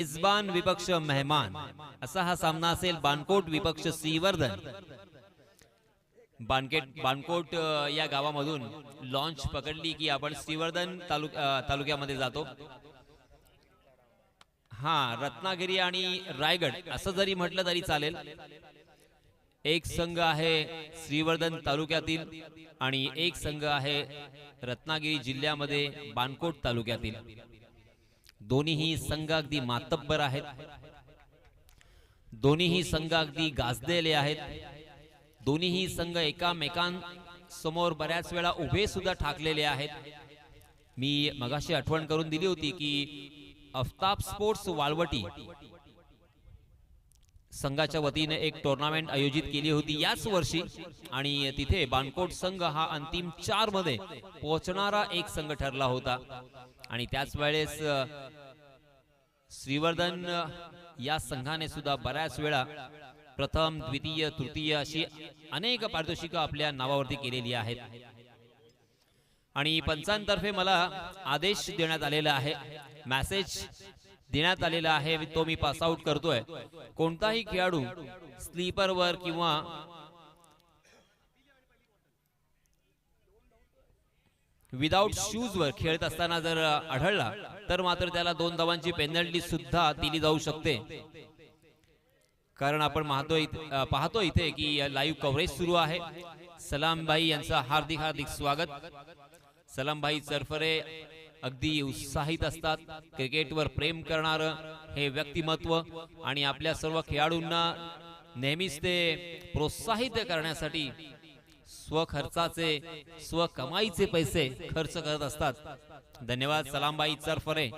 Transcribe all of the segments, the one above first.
मेजबान विपक्ष मेहमान असा हा सामना असेल. बाणकोट विपक्ष श्रीवर्धन. बाणकोट या गावामधून लॉन्च पकडली की आपण श्रीवर्धन तालुक्यामध्ये जातो. हा, रत्नागिरी आणि रायगड असं जरी म्हटलं तरी चालेल. एक संघ आहे श्रीवर्धन तालुक्यातील आणि एक संघ आहे रत्नागिरी जिल्ह्यामध्ये बाणकोट तालुक्यातील. दोन्हीही संघ अगदी मातब्बर आहेत. दोन्हीही संघ अगदी गाजलेले आहेत. दोन्हीही संघ एकामेकांसमोर बऱ्याच वेळा उभे सुद्धा ठाकलेले आहेत. मी मगाशी आठवण करून दिली होती की आफताब स्पोर्ट्स वाळवटी संघाच्या वतीने एक टुर्नामेंट आयोजित केली होती याच वर्षी आणि तिथे बाणकोट संघ हा अंतिम 4 मध्ये पोहोचणारा एक संघ ठरला होता. आणि त्याच वेळेस श्रीवर्धन या संघाने सुद्धा बऱ्याच वेळा प्रथम, द्वितीय, तृतीय अशी अनेक पारितोषिकं आपल्या नावावरती केलेली आहेत. आणि पंचांतर्फे मला आदेश देण्यात आलेला आहे, मेसेज देण्यात आलेला आहे, तो मी पास आउट करतोय. कोणताही खेळाडू स्लीपरवर किंवा विदाउट शूज वर खेळत असताना जर आढळला तर मात्र त्याला 2 धावांची पेनल्टी सुद्धा दिली जाऊ शकते. कारण आपण पाहतो इथे की लाईव्ह कव्हरेज सुरू आहे. सलाम भाई यांचं हार्दिक हार्दिक स्वागत. सलाम भाई चरफरे अगदी उत्साहित असतात. क्रिकेटवर प्रेम करणारं हे व्यक्तिमत्व आणि आपल्या सर्व खेळाडूंना नेहमीच ते प्रोत्साहित करण्यासाठी स्वखर्चाचे, स्वकमाईचे पैसे खर्च करत असतात. धन्यवाद सलामबाई चरफरे.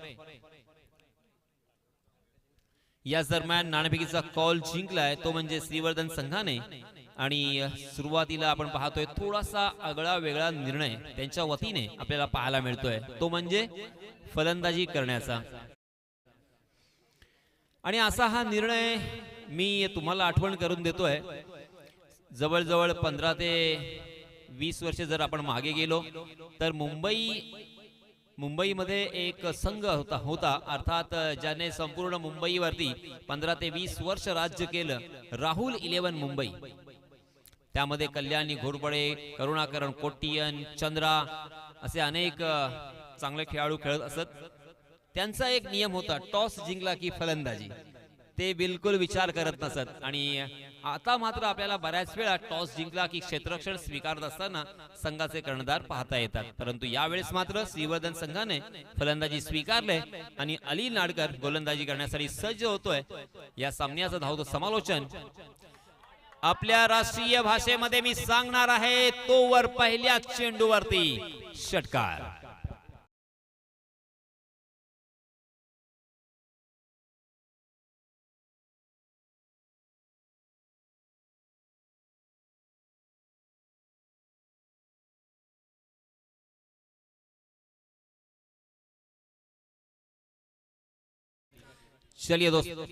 याच दरम्यान नाणेफेकीचा कॉल जिंकलाय तो म्हणजे श्रीवर्धन संघाने. आणि सुरुवातीला आपण पाहतोय थोडासा आगळा वेगळा निर्णय त्यांच्या वतीने आपल्याला पाहायला मिळतोय, तो म्हणजे फलंदाजी करण्याचा. आणि असा हा निर्णय मी तुम्हाला आठवण करून देतोय. जवळजवळ 15 ते 20 वर्षे जर आपण मागे गेलो तर मुंबईमध्ये एक संघ होता अर्थात ज्याने संपूर्ण मुंबईवरती 15 ते 20 वर्ष राज्य केलं, राहुल 11 मुंबई. त्यामध्ये कल्याणी घोरपडे, करुणाकरण कोट्टियन, चंद्रा असे अनेक चांगले खेळाडू खेळत असत. त्यांचा एक नियम होता, टॉस जिंकला की फलंदाजी. ते बिलकुल विचार करत नसत. आणि आता मात्र आपल्याला बऱ्याच वेळा टॉस जिंकला की क्षेत्ररक्षण स्वीकारत असताना संघाचे कर्णधार पाहता येतात. परंतु यावेळेस मात्र श्रीवर्धन संघाने फलंदाजी स्वीकारले आणि अली नाडकर गोलंदाजी करण्यासाठी सज्ज होतोय. या सामन्याचं धावतं समालोचन आपल्या राष्ट्रीय भाषेमध्ये मी सांगणार आहे, तोवर पहिल्या चेंडूवरती षटकार. चलिए दोस्तों,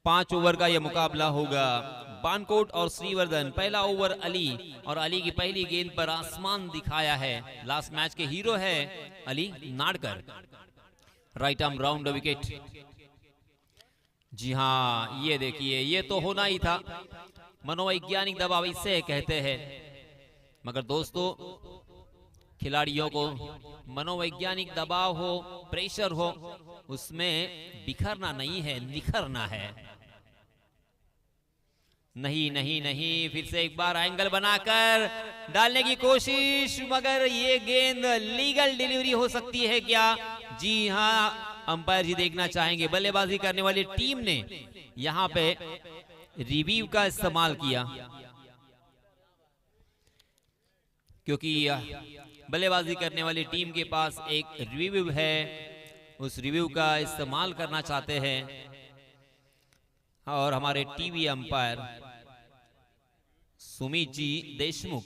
5 ओवर का यह मुकाबला होगा. बाणकोट और श्रीवर्धन. पहला ओवर अली, और अली की पहली गेंद पर आसमान दिखाया है. लास्ट मैच के हीरो है Ali Nadkar. Right arm round wicket. जी हाँ, ये देखिए, ये तो होना ही था. मनोवैज्ञानिक दबाव इसे कहते हैं. मगर दोस्तों, खिलाड़ियों को मनोवैज्ञानिक दबाव हो, प्रेशर हो, उसमें बिखरना नहीं है, निखरना है. नहीं नहीं नहीं, फिर से एक बार एंगल बनाकर डालने की कोशिश, मगर ये गेंद लीगल डिलीवरी हो सकती है क्या? जी हाँ, अंपायर जी देखना चाहेंगे. बल्लेबाजी करने वाली टीम ने यहां पे रिव्यू का इस्तेमाल किया, क्योंकि बल्लेबाजी करने वाली टीम के पास एक रिव्यू है, उस रिव्यू का इस्तेमाल करना चाहते हैं. और हमारे टीवी अंपायर सुमित जी देशमुख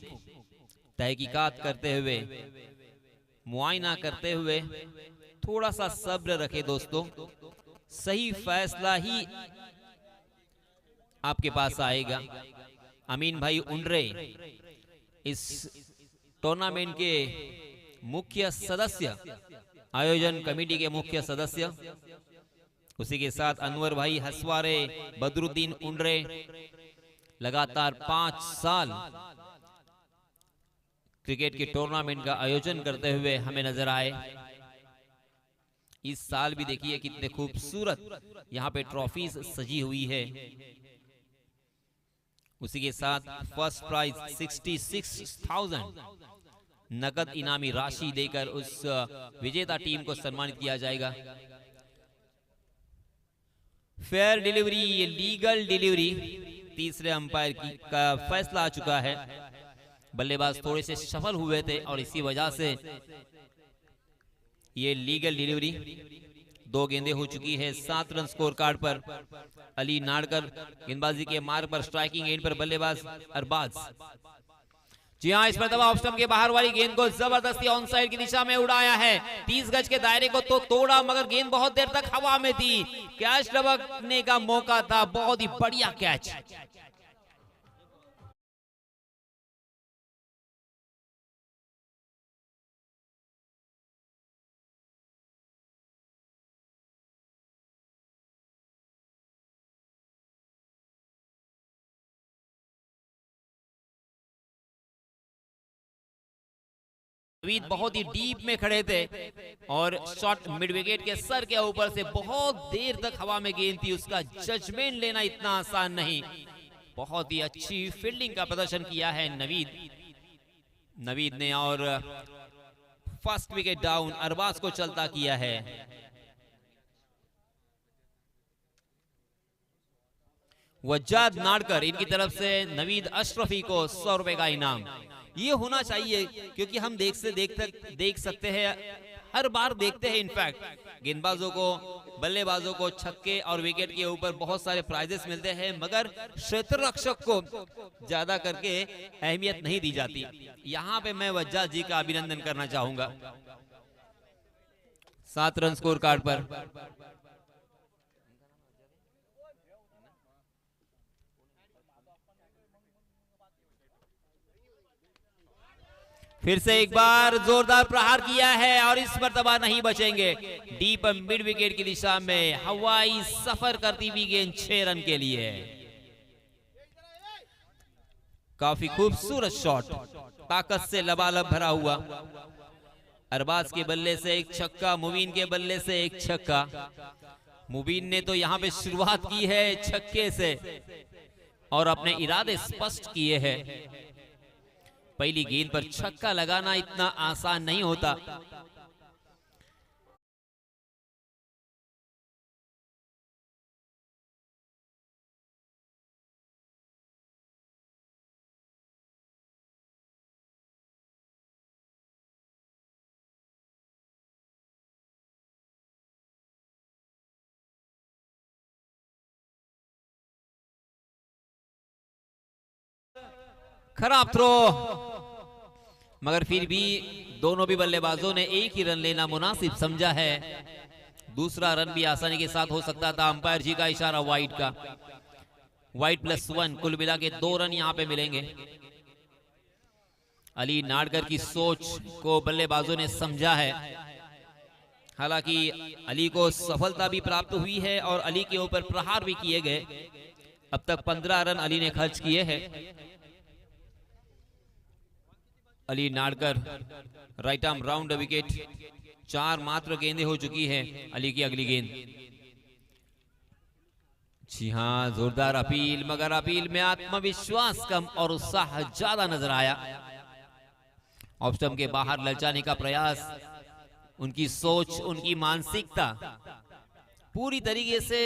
तहकीकात करते हुए, मुआयना करते हुए, थोड़ा सा सब्र रखे दोस्तों. सही फैसला ही आपके पास आएगा. अमीन भाई उंडरे इस टूर्नामेंट के मुख्य सदस्य, आयोजन कमेटी के मुख्य सदस्य, उसी के साथ अनवर भाई हसवारे, बदरुद्दीन उंडरे लगातार 5 साल क्रिकेट के टूर्नामेंट का आयोजन करते हुए हमें नजर आए। इस साल भी देखिए कितने खूबसूरत यहाँ पे ट्रॉफीज सजी हुई है। उसी के साथ फर्स्ट प्राइज 66,000 नकद इनामी राशि देकर उस विजेता टीम को सम्मानित किया जाएगा। फेयर डिलीवरी, ये लीगल डिलीवरी, तीसरे अंपायर का फैसला आ चुका है। बल्लेबाज थोड़े से सफल हुए थे और इसी वजह से ये लीगल डिलीवरी। 2 गेंदें हो चुकी है 7 रन स्कोर कार्ड पर। अली नाड़कर गेंदबाजी के मार्ग पर, स्ट्राइकिंग एंड पर बल्लेबाज अरबाज। जी हाँ, इस मरतबा ऑफ स्टंप के बाहर वाली गेंद को जबरदस्ती ऑन साइड की दिशा में उड़ाया है। 30 गज के दायरे को तो तोड़ा, मगर गेंद बहुत देर तक हवा में थी। कैच लपकने का मौका था, बहुत ही बढ़िया कैच। नवीद बहुत ही डीप में खड़े थे और शॉट मिड विकेट के सर के ऊपर से बहुत देर तक हवा में गेंद थी। उसका जजमेंट लेना इतना आसान नहीं। बहुत ही अच्छी फील्डिंग का प्रदर्शन किया है नवीद ने और फर्स्ट विकेट डाउन, अरबाज को चलता किया है। वज्जाद नाड़कर, इनकी तरफ से नवीद अशरफी को 100 रुपए का इनाम। ये होना चाहिए क्योंकि हम देख सकते हैं, हर बार देखते हैं इनफैक्ट गेंदबाजों को, बल्लेबाजों को छक्के और विकेट के ऊपर बहुत सारे प्राइजेस मिलते हैं, मगर क्षेत्र रक्षक को ज्यादा करके अहमियत नहीं दी जाती। यहाँ पे मैं वज्जाद जी का अभिनंदन करना चाहूंगा। 7 रन स्कोर कार्ड पर। फिर से एक बार जोरदार प्रहार किया है और इस मर्तबा नहीं बचेंगे। डीप मिड विकेट की दिशा में हवाई सफर करती हुई गेंद 6 रन के लिए। काफी खूबसूरत शॉट, ताकत से लबालब भरा हुआ। अरबाज के बल्ले से एक छक्का, मुबीन के बल्ले से एक छक्का। मुबीन ने तो यहां पे शुरुआत की है छक्के से और अपने इरादे स्पष्ट किए हैं। पहली गेंद पर छक्का लगाना इतना आसान नहीं होता। खराब थ्रो, मगर फिर भी दोनों भी बल्लेबाजों ने एक ही रन लेना मुनासिब समझा है। दूसरा रन भी आसानी के साथ हो सकता था। अंपायर जी का इशारा वाइड का, वाइड +1, कुल मिला के 2 रन यहां पे मिलेंगे। अली नाड़कर की सोच को बल्लेबाजों ने समझा है। हालांकि अली को सफलता भी प्राप्त हुई है और अली के ऊपर प्रहार भी किए गए। अब तक 15 रन अली ने खर्च किए हैं। Ali Nadkar right arm round wicket, 4 मात्र गेंदें हो चुकी है। अली की अगली गेंद। जी हां, जोरदार अपील, मगर अपील में आत्मविश्वास कम और उत्साह ज्यादा नजर आया। ऑफ स्टंप के बाहर ललचाने का प्रयास, उनकी सोच, उनकी मानसिकता पूरी तरीके से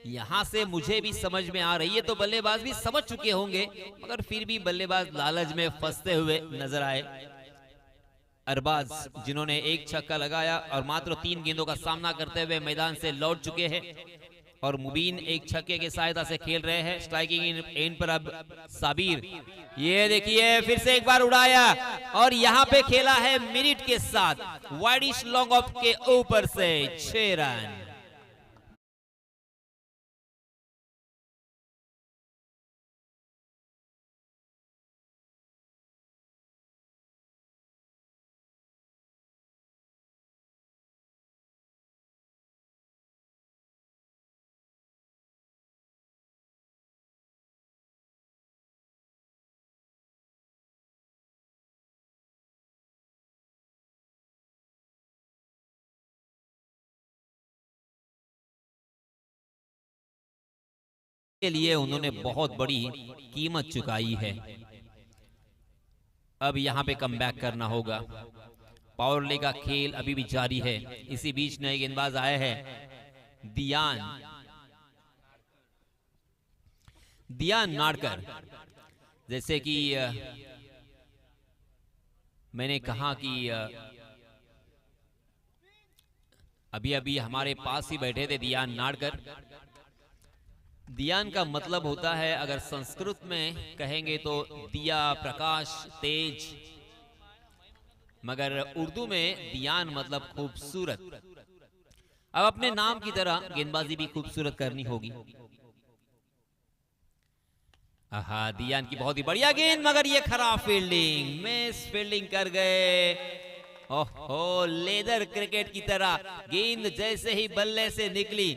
यहां से मुझे भी समझ में आ रही है। तो बल्लेबाज भी समझ चुके होंगे, मगर फिर भी बल्लेबाज लालच में फंसते हुए नजर आए। अरबाज जिन्होंने एक छक्का लगाया और मात्र 3 गेंदों का सामना करते हुए मैदान से लौट चुके हैं, और मुबीन एक छक्के की सहायता से खेल रहे हैं। स्ट्राइकिंग एंड पर अब साबिर, ये देखिए फिर से एक बार उड़ाया और यहां पे खेला है मिनट के साथ, वाइडिश लॉन्ग ऑफ के ऊपर से 6 रन। के लिए उन्होंने बहुत बड़ी कीमत चुकाई है। अब यहां पे कमबैक करना होगा। पावर प्ले का खेल अभी भी जारी है। इसी बीच नए गेंदबाज आए हैं दियान नाड़कर। जैसे कि मैंने कहा कि अभी अभी हमारे पास ही बैठे थे दियान नाड़कर। दियान का मतलब होता है, अगर संस्कृत में कहेंगे तो दिया, प्रकाश, तेज, मगर उर्दू में दियान मतलब खूबसूरत। अब अपने नाम की तरह गेंदबाजी भी खूबसूरत करनी होगी। दियान की बहुत ही बढ़िया गेंद, मगर ये खराब फील्डिंग, मिस फील्डिंग कर गए। ओहो, लेदर क्रिकेट की तरह गेंद जैसे ही बल्ले से निकली,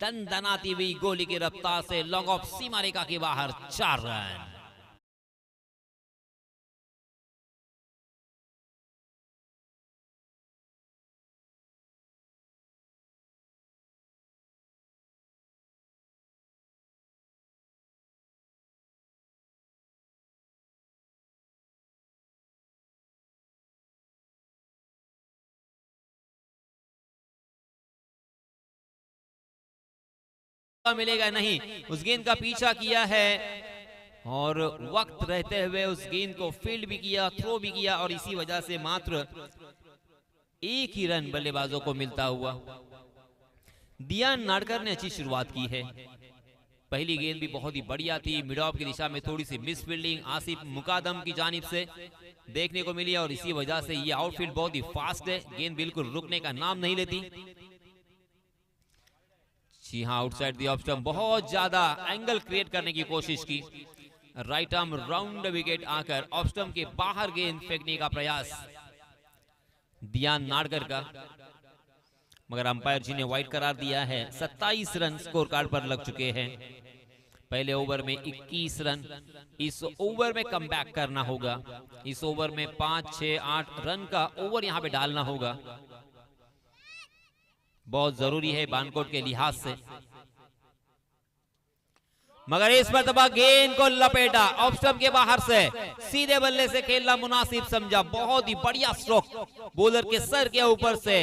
दनदनाती हुई गोली की रफ्तार से लॉन्ग ऑफ सीमा रेखा के बाहर 4 रन। मिलेगा नहीं, उस गेंद का पीछा किया है और वक्त रहते हुए उस गेंद को फील्ड भी किया, थ्रो भी किया, और इसी वजह से मात्र 1 ही रन बल्लेबाजों को मिलता हुआ। दियान नाड़कर ने अच्छी शुरुआत की है। पहली गेंद भी बहुत ही बढ़िया थी, मिड ऑफ की दिशा में थोड़ी सी मिस फील्डिंग आसिफ मुकादम की जानिब से देखने को मिली, और इसी वजह से ये आउटफील्ड बहुत ही फास्ट है। गेंद बिल्कुल रुकने का नाम नहीं लेती। जी हाँ, आउटसाइड दी ऑफ स्टंप बहुत ज्यादा एंगल क्रिएट करने की कोशिश की। राइट आर्म राउंड विकेट आकर ऑफ स्टंप के बाहर गेंद फेंकने का प्रयास दियान नाड़कर का, मगर अंपायर जी ने वाइड करार दिया है। 27 रन स्कोर कार्ड पर लग चुके हैं। पहले ओवर में 21 रन। इस ओवर में कमबैक करना होगा। इस ओवर में 5, 6, 8 रन का ओवर यहां पे डालना होगा, बहुत जरूरी है बानकोट के लिहाज से। मगर इस मरतबा गेंद को लपेटा, ऑफ स्टंप के बाहर से सीधे बल्ले से खेलना मुनासिब समझा। बहुत ही बढ़िया स्ट्रोक, बॉलर के सर के ऊपर से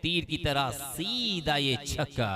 तीर की तरह सीधा ये छक्का।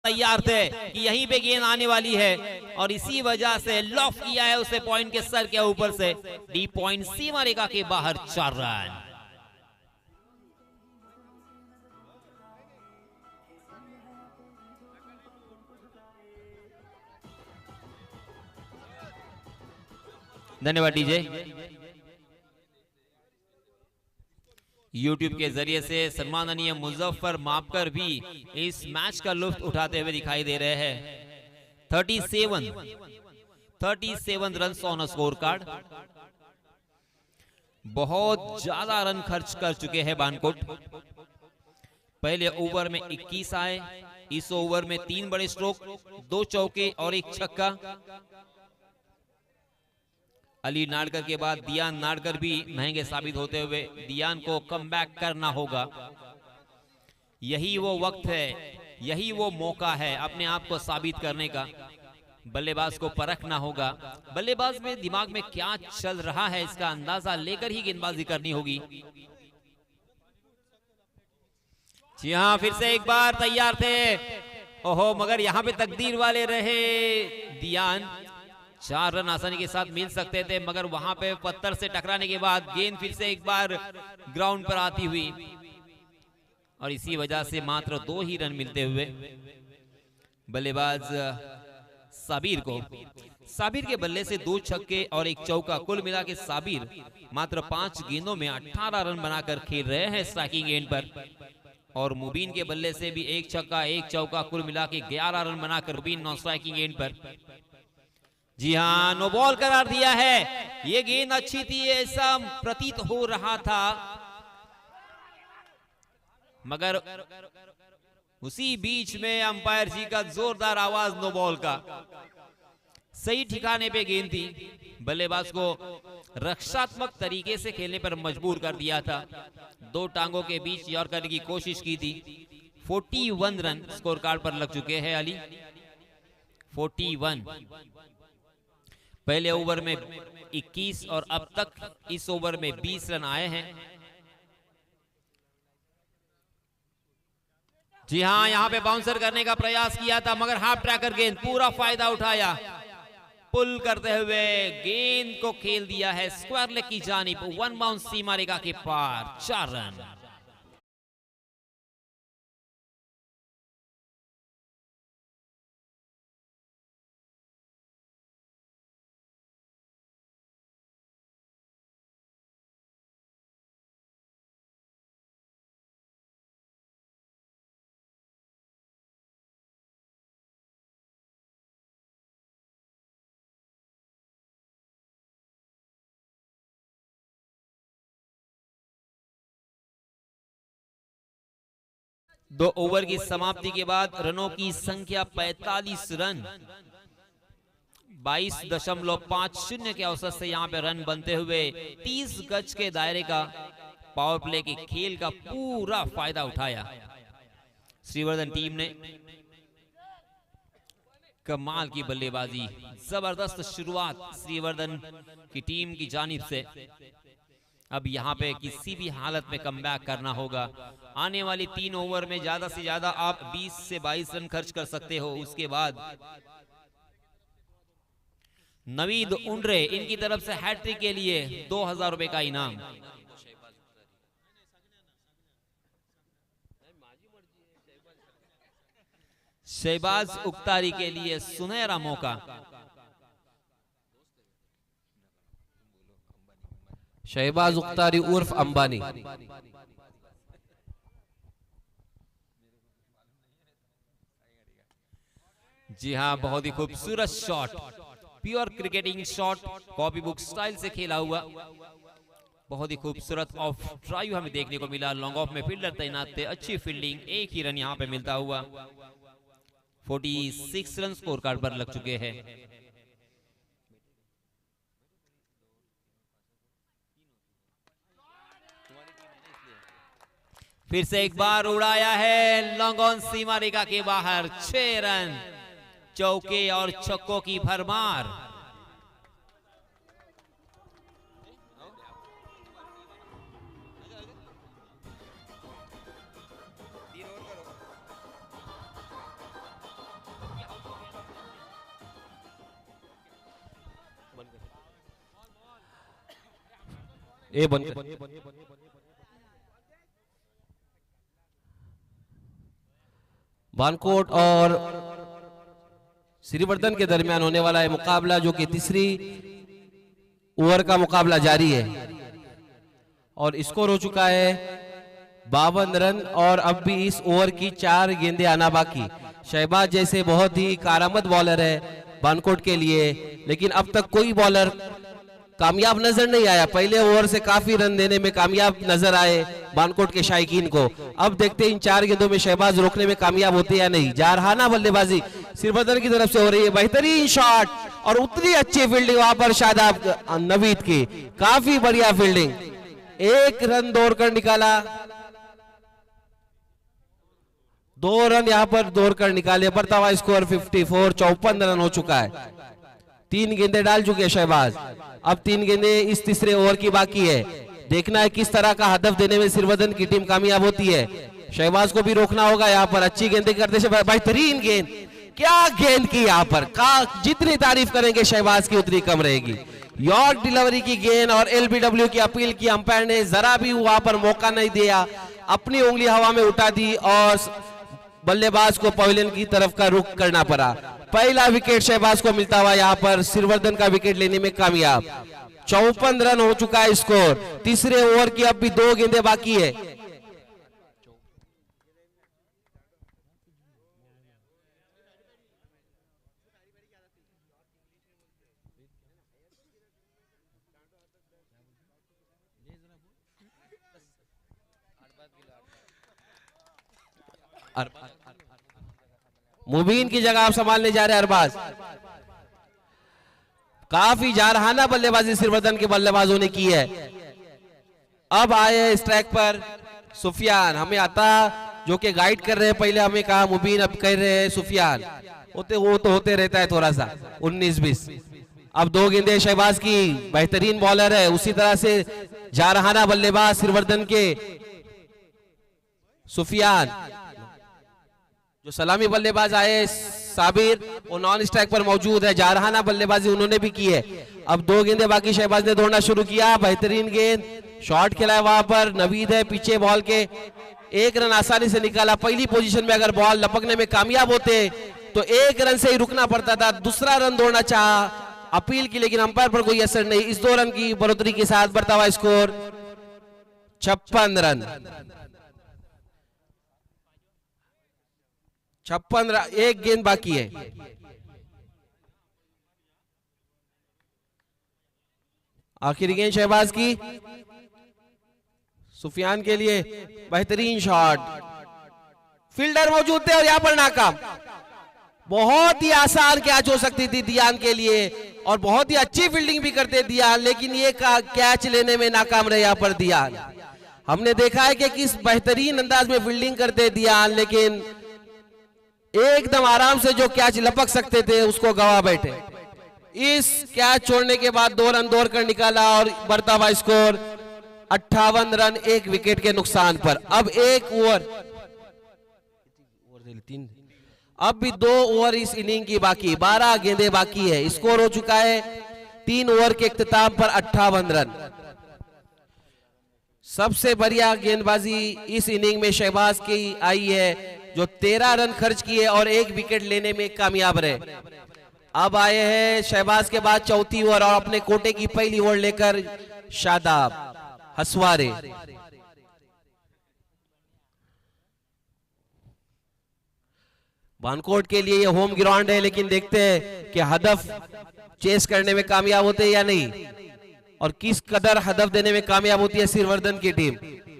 तैयार थे कि यहीं पे गेंद आने वाली है, और इसी वजह से लॉफ किया है उसे पॉइंट के सर के ऊपर से। डी पॉइंट सीमा रेखा के बाहर 4 रन। धन्यवाद डीजे। YouTube के जरिए से सम्माननीय मुजफ्फर मापकर भी इस मैच का लुत्फ उठाते हुए दिखाई दे रहे हैं। 37 रन ऑन स्कोर कार्ड। बहुत ज्यादा रन खर्च कर चुके हैं बानकोट। पहले ओवर में 21 आए, इस ओवर में 3 बड़े स्ट्रोक, 2 चौके और 1 छक्का। अली नाड़कर के बाद दियान नाड़कर भी महंगे साबित होते हुए दियान को कमबैक करना होगा। यही वो वक्त है, यही वो मौका है अपने आप को साबित करने का। बल्लेबाज को परखना होगा, बल्लेबाज में दिमाग में क्या चल रहा है इसका अंदाजा लेकर ही गेंदबाजी करनी होगी। जी हाँ, फिर से एक बार तैयार थे। ओहो, मगर यहाँ पे तकदीर वाले रहे दियान। 4 रन आसानी के साथ मिल सकते थे, मगर वहां पे पत्थर से टकराने के बाद गेंद फिर से एक बार ग्राउंड पर आती हुई, और इसी वजह से मात्र 2 ही रन मिलते हुए बल्लेबाज साबिर को। साबिर के बल्ले से 2 छक्के और 1 चौका, कुल मिला के साबिर मात्र 5 गेंदों में 18 रन बनाकर खेल रहे हैं स्ट्राइकिंग एंड पर। और मुबीन के बल्ले से भी 1 छक्का 1 चौका, कुल मिला के 11 रन बनाकर मुबीन नॉन स्ट्राइकिंग एंड पर। जी हाँ, नो बॉल करार दिया है। ये गेंद अच्छी थी ऐसा प्रतीत हो रहा था, मगर उसी बीच में अंपायर जी का जोरदार आवाज नो बॉल का। सही ठिकाने पे गेंद थी, बल्लेबाज को रक्षात्मक तरीके से खेलने पर मजबूर कर दिया था। 2 टांगों के बीच यॉर्कर करने की कोशिश की थी। 41 रन स्कोर कार्ड पर लग चुके हैं अली। 41 पहले ओवर में 21 और अब तक इस ओवर में 20 रन आए हैं। जी हाँ, यहां पे बाउंसर करने का प्रयास किया था, मगर हाफ ट्रैकर गेंद पूरा फायदा उठाया। पुल करते हुए गेंद को खेल दिया है स्क्वायर लेग की जानिब। 1 बाउंस सीमा रेखा के पार, 4 रन। दो ओवर की समाप्ति के बाद रनों की संख्या 45 रन। 22.50 के औसत से यहां पे रन बनते हुए 30 गज के दायरे का पावर प्ले के खेल का पूरा फायदा उठाया श्रीवर्धन टीम ने। कमाल की बल्लेबाजी, जबरदस्त शुरुआत श्रीवर्धन की टीम की जानिब से। अब यहां पे किसी भी हालत में कमबैक करना होगा। आने वाली 3 ओवर में ज्यादा से ज्यादा आप 20 से 22 रन खर्च कर सकते हो। उसके बाद नवीद उंड्रे, इनकी तरफ से हैट्रिक के लिए 2000 रुपए का इनाम। शहबाज उख्तारी के लिए सुनहरा मौका। शहबाज उख्तारी उर्फ अंबानी। जी हाँ, बहुत ही खूबसूरत shot, pure cricketing shot, copy book style से खेला हुआ। बहुत ही खूबसूरत ऑफ ड्राइव हमें देखने को मिला। लॉन्ग ऑफ में फील्डर तैनात थे, अच्छी फील्डिंग, 1 ही रन यहां पे मिलता हुआ। 46 रन स्कोर कार्ड पर लग चुके हैं। फिर से एक बार उड़ाया है लॉन्ग ऑन सीमा रेखा के बाहर। 6 रन, चौके और छक्कों की भरमार। ए बंद बानकोट और श्रीवर्धन के दरमियान होने वाला है मुकाबला, जो कि तीसरी ओवर का मुकाबला जारी है और स्कोर हो चुका है 52 रन। और अब भी इस ओवर की 4 गेंदें आना बाकी। शहबाज जैसे बहुत ही कारामद बॉलर है बानकोट के लिए, लेकिन अब तक कोई बॉलर कामयाब नजर नहीं आया। पहले ओवर से काफी रन देने में कामयाब नजर आए बानकोट के शायकीन को। अब देखते हैं इन 4 गेंदों में शहबाज रोकने में कामयाब होते या नहीं। जारहाना बल्लेबाजी श्रीवर्धन की तरफ से हो रही है, बेहतरीन शॉट और उतनी अच्छी फील्डिंग वहां पर शादाब नवीद की, काफी बढ़िया फील्डिंग। 1 रन दौड़कर निकाला, 2 रन यहां पर दौड़कर निकाले। बढ़ता हुआ स्कोर 54, 54 रन हो चुका है। 3 गेंदें डाल चुके हैं शहबाज। अब 3 गेंदें इस तीसरे ओवर की बाकी है। देखना है किस तरह का हदफ देने में श्रीवर्धन की टीम कामयाब होती है। शहबाज को भी रोकना होगा यहाँ पर। अच्छी गेंदें करते शहबाज, बेहतरीन गेंद, क्या गेंद की यहाँ पर। जितनी तारीफ करेंगे शहबाज की उतनी कम रहेगी। यॉर्क डिलीवरी की गेंद और एलबीडब्ल्यू की अपील की अंपायर ने, जरा भी वहां पर मौका नहीं दिया, अपनी उंगली हवा में उठा दी और बल्लेबाज को पवेलियन की तरफ का रुख करना पड़ा। पहला विकेट शहबाज को मिलता हुआ यहाँ पर सिरवर्धन का विकेट लेने में कामयाब। 54 रन हो चुका है स्कोर। तीसरे ओवर की अब भी 2 गेंदें बाकी है। मुबीन की जगह आप संभालने जा रहे हैं अरबाज। काफी जारहाना बल्लेबाजी सिरवर्धन के बल्लेबाजों ने की है। अब आए हैं स्ट्राइक पर सुफियान। हमें आता जो कि गाइड कर रहे हैं, पहले हमें कहा मुबीन, अब कह रहे हैं सुफियान। वो तो होते रहता है थोड़ा सा 19-20। अब 2 गेंदें शहबाज की, बेहतरीन बॉलर है। उसी तरह से जारहाना बल्लेबाज सिरवर्धन के सुफियान। जो सलामी बल्लेबाज आए साबिर, वो नॉन स्ट्राइक पर मौजूद है। जारहाना बल्लेबाजी उन्होंने भी की है। अब 2 गेंदें बाकी, शहबाज ने दौड़ना शुरू किया। बेहतरीन गेंद, शॉट खेला है वहां पर। नवीद है पीछे बॉल के, 1 रन आसानी से निकाला। पहली पोजीशन में अगर बॉल लपकने में कामयाब होते तो 1 रन से ही रुकना पड़ता था। दूसरा रन दौड़ना चाहा अपील की, लेकिन अंपायर पर कोई असर नहीं। इस 2 रन की बढ़ोतरी के साथ बढ़ता हुआ स्कोर 56 रन। 56 रन, 1 गेंद बाकी है। आखिरी गेंद शहबाज की, सुफियान के लिए बेहतरीन शॉट। फील्डर मौजूद थे और यहां पर नाकाम। बहुत ही आसान कैच हो सकती थी दियान के लिए, और बहुत ही अच्छी फील्डिंग भी करते दियान, लेकिन ये कैच लेने में नाकाम रहे यहां पर दियान। हमने देखा है कि किस बेहतरीन अंदाज में फील्डिंग करते दियान, लेकिन एकदम आराम से जो कैच लपक सकते थे उसको गवा बैठे। इस कैच छोड़ने के बाद 2 रन दौड़कर निकाला और बढ़ता हुआ स्कोर 58 रन 1 विकेट के नुकसान पर। अब 1 ओवर, अब भी 2 ओवर इस इनिंग की बाकी, 12 गेंदें बाकी है। स्कोर हो चुका है 3 ओवर के इख्तिताम पर 58 रन। सबसे बढ़िया गेंदबाजी इस इनिंग में शहबाज की आई है, जो 13 रन खर्च किए और 1 विकेट लेने में कामयाब रहे। अब आए हैं शहबाज के बाद 4थी ओवर, और अपने कोटे की पहली ओवर लेकर शादाब हसवारे। बानकोट के लिए ये होम ग्राउंड है, लेकिन देखते हैं कि हदफ चेस करने में कामयाब होते हैं या नहीं, और किस कदर हदफ देने में कामयाब होती है सिरवर्धन की टीम।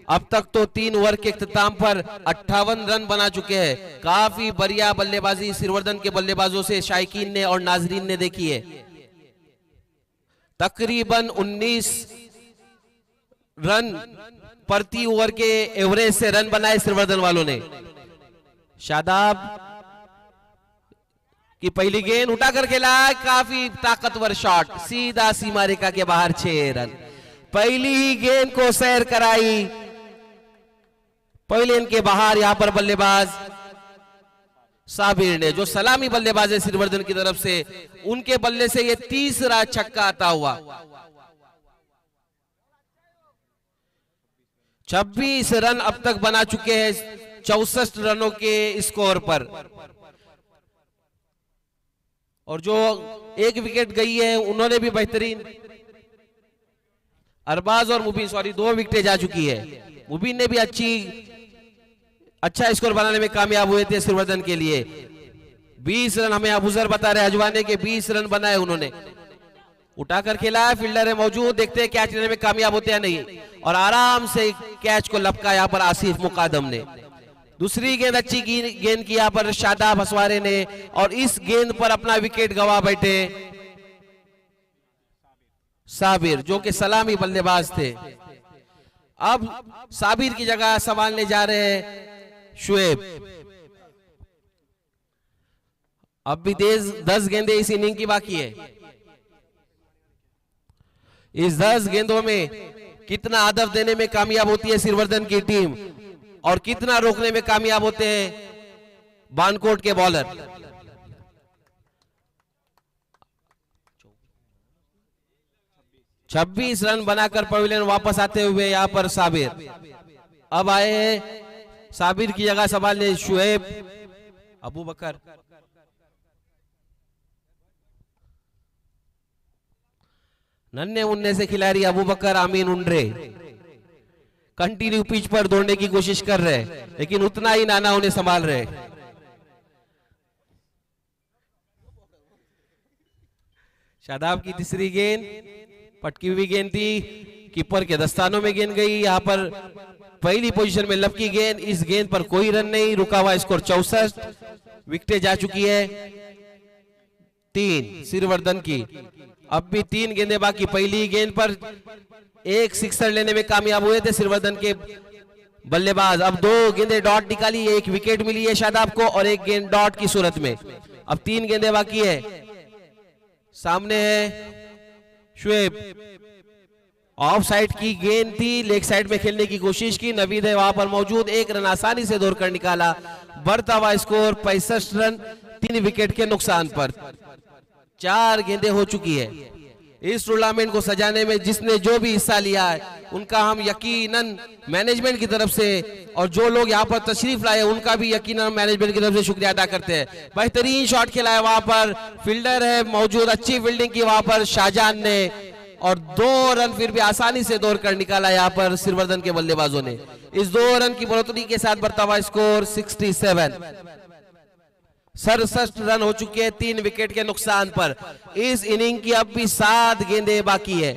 अब तक तो 3 ओवर के इख्तिताम पर 58 रन बना चुके हैं। काफी बढ़िया बल्लेबाजी सिरवर्धन के बल्लेबाजों से शायकीन ने और नाजरीन ने देखी है। तकरीबन 19 रन प्रति ओवर के एवरेज से रन बनाए सिरवर्धन वालों ने। शादाब की पहली गेंद उठाकर खेला, काफी ताकतवर शॉट, सीधा सीमा रेखा के बाहर 6 रन। पहली ही गेंद को सैर कराई, पहले इनके बाहर यहां पर बल्लेबाज साबिर ने, जो सलामी बल्लेबाज है सिरवर्धन की तरफ से। उनके बल्ले से ये तीसरा छक्का आता हुआ। 26 रन अब तक बना चुके हैं 64 रनों के स्कोर पर, और जो 1 विकेट गई है उन्होंने भी बेहतरीन। अरबाज और मुबीन, 2 विकेटें जा चुकी है। मुबीन ने भी अच्छा स्कोर बनाने में कामयाब हुए थे सिरवर्धन के लिए। 20 रन हमें अबूजर बता रहे अजवाने के 20 रन बनाए उन्होंने। उठाकर खेला है, फील्डर है मौजूद, देखते हैं कैच लेने में कामयाब होते हैं नहीं, और आराम से कैच को लपका यहां पर आसिफ मुकादम ने। दूसरी गेंद अच्छी गेंद की यहां पर शादाब हसवारे ने, और इस गेंद पर अपना विकेट गवा बैठे साबिर, जो कि सलामी बल्लेबाज थे। अब साबिर की जगह संभालने जा रहे हैं शुएब। अब भी 10 गेंदें इस इनिंग की बाकी है। इस 10 गेंदों में कितना हदफ देने में कामयाब होती है सिरवर्धन की टीम, और कितना रोकने में कामयाब होते हैं बानकोट के बॉलर। छब्बीस रन बनाकर पवेलियन वापस आते हुए यहां पर साबिर। अब आए हैं साबिर की जगह संभालने शुएब अबू बकर। नन्हे मुन्ने से खिलाड़ी अबू बकर आमीन उंड्रे कंटिन्यू पिच पर दौड़ने की कोशिश कर रहे हैं, लेकिन उतना ही नाना उन्हें संभाल रहे। शादाब की तीसरी गेंद पटकी हुई गेंद थी, कीपर के दस्तानों में गेंद गई। यहां पर पहली पोजीशन में लव की गेंद, इस गेंद पर कोई रन नहीं, रुका हुआ स्कोर 64, विकेटें जा चुकी है 3 सिरवर्धन की। अब भी 3 गेंदें बाकी। पहली गेंद पर एक सिक्सर लेने में कामयाब हुए थे सिरवर्धन के बल्लेबाज। अब 2 गेंदें डॉट निकाली, एक विकेट मिली है शादाब को और एक गेंद डॉट की सूरत में। अब 3 गेंदें बाकी है। सामने है शुएब, ऑफ साइड की गेंद थी, लेग साइड में खेलने की कोशिश की, नवीद है वहां पर मौजूद, 1 रन आसानी से दौड़कर निकाला। बढ़ता हुआ स्कोर 65 रन 3 विकेट के नुकसान पर। 4 गेंदें हो चुकी है। इस टूर्नामेंट को सजाने में जिसने जो भी हिस्सा लिया है उनका हम यकीनन मैनेजमेंट की तरफ से और जो लोग यहाँ पर तशरीफ लाए उनका भी यकीनन मैनेजमेंट की तरफ से शुक्रिया अदा करते हैं। बेहतरीन शॉट खेला है, वहां पर फील्डर है मौजूद, अच्छी फील्डिंग की वहां पर शाहजहान ने और 2 रन फिर भी आसानी से दौड़कर निकाला यहाँ पर सिरवर्धन के बल्लेबाजों ने। इस 2 रन की बढ़ोतरी के साथ बढ़ता हुआ स्कोर 67, 67 रन हो चुके हैं 3 विकेट के नुकसान पर। इस इनिंग की अब भी 7 गेंदें बाकी है।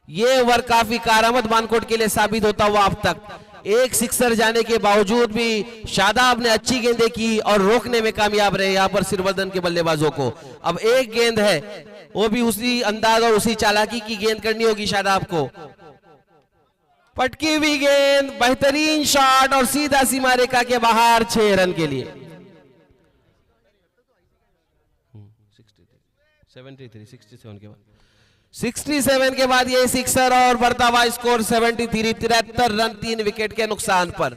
ये ओवर काफी कारआमद बानकोट के लिए साबित होता हुआ अब तक। एक सिक्सर जाने के बावजूद भी शादाब ने अच्छी गेंदें की और रोकने में कामयाब रहे यहाँ पर सिरवर्धन के बल्लेबाजों को। अब एक गेंद है, वो भी उसी अंदाज और उसी चालाकी की गेंद करनी होगी शादाब को। पटकी हुई गेंद, बेहतरीन शॉट और सीधा सीमा रेखा के बाहर 6 रन के लिए। 67 के बाद 67 के बाद ये सिक्सर और बढ़ता हुआ स्कोर 73, 73 रन 3 विकेट के नुकसान पर।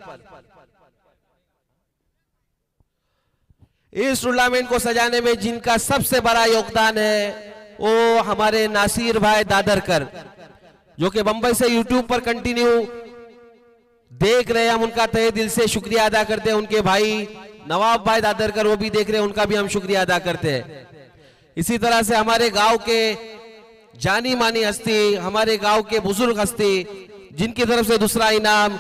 इस टूर्नामेंट को सजाने में जिनका सबसे बड़ा योगदान है वो हमारे नासिर भाई दादरकर, जो कि बंबई से यूट्यूब पर कंटिन्यू देख रहे हैं। हम उनका तहे दिल से शुक्रिया अदा करते हैं। उनके भाई नवाब भाई दादरकर वो भी देख रहे हैं, उनका भी हम शुक्रिया अदा करते हैं। इसी तरह से हमारे गांव के जानी मानी हस्ती, हमारे गांव के बुजुर्ग हस्ती, जिनकी तरफ से दूसरा इनाम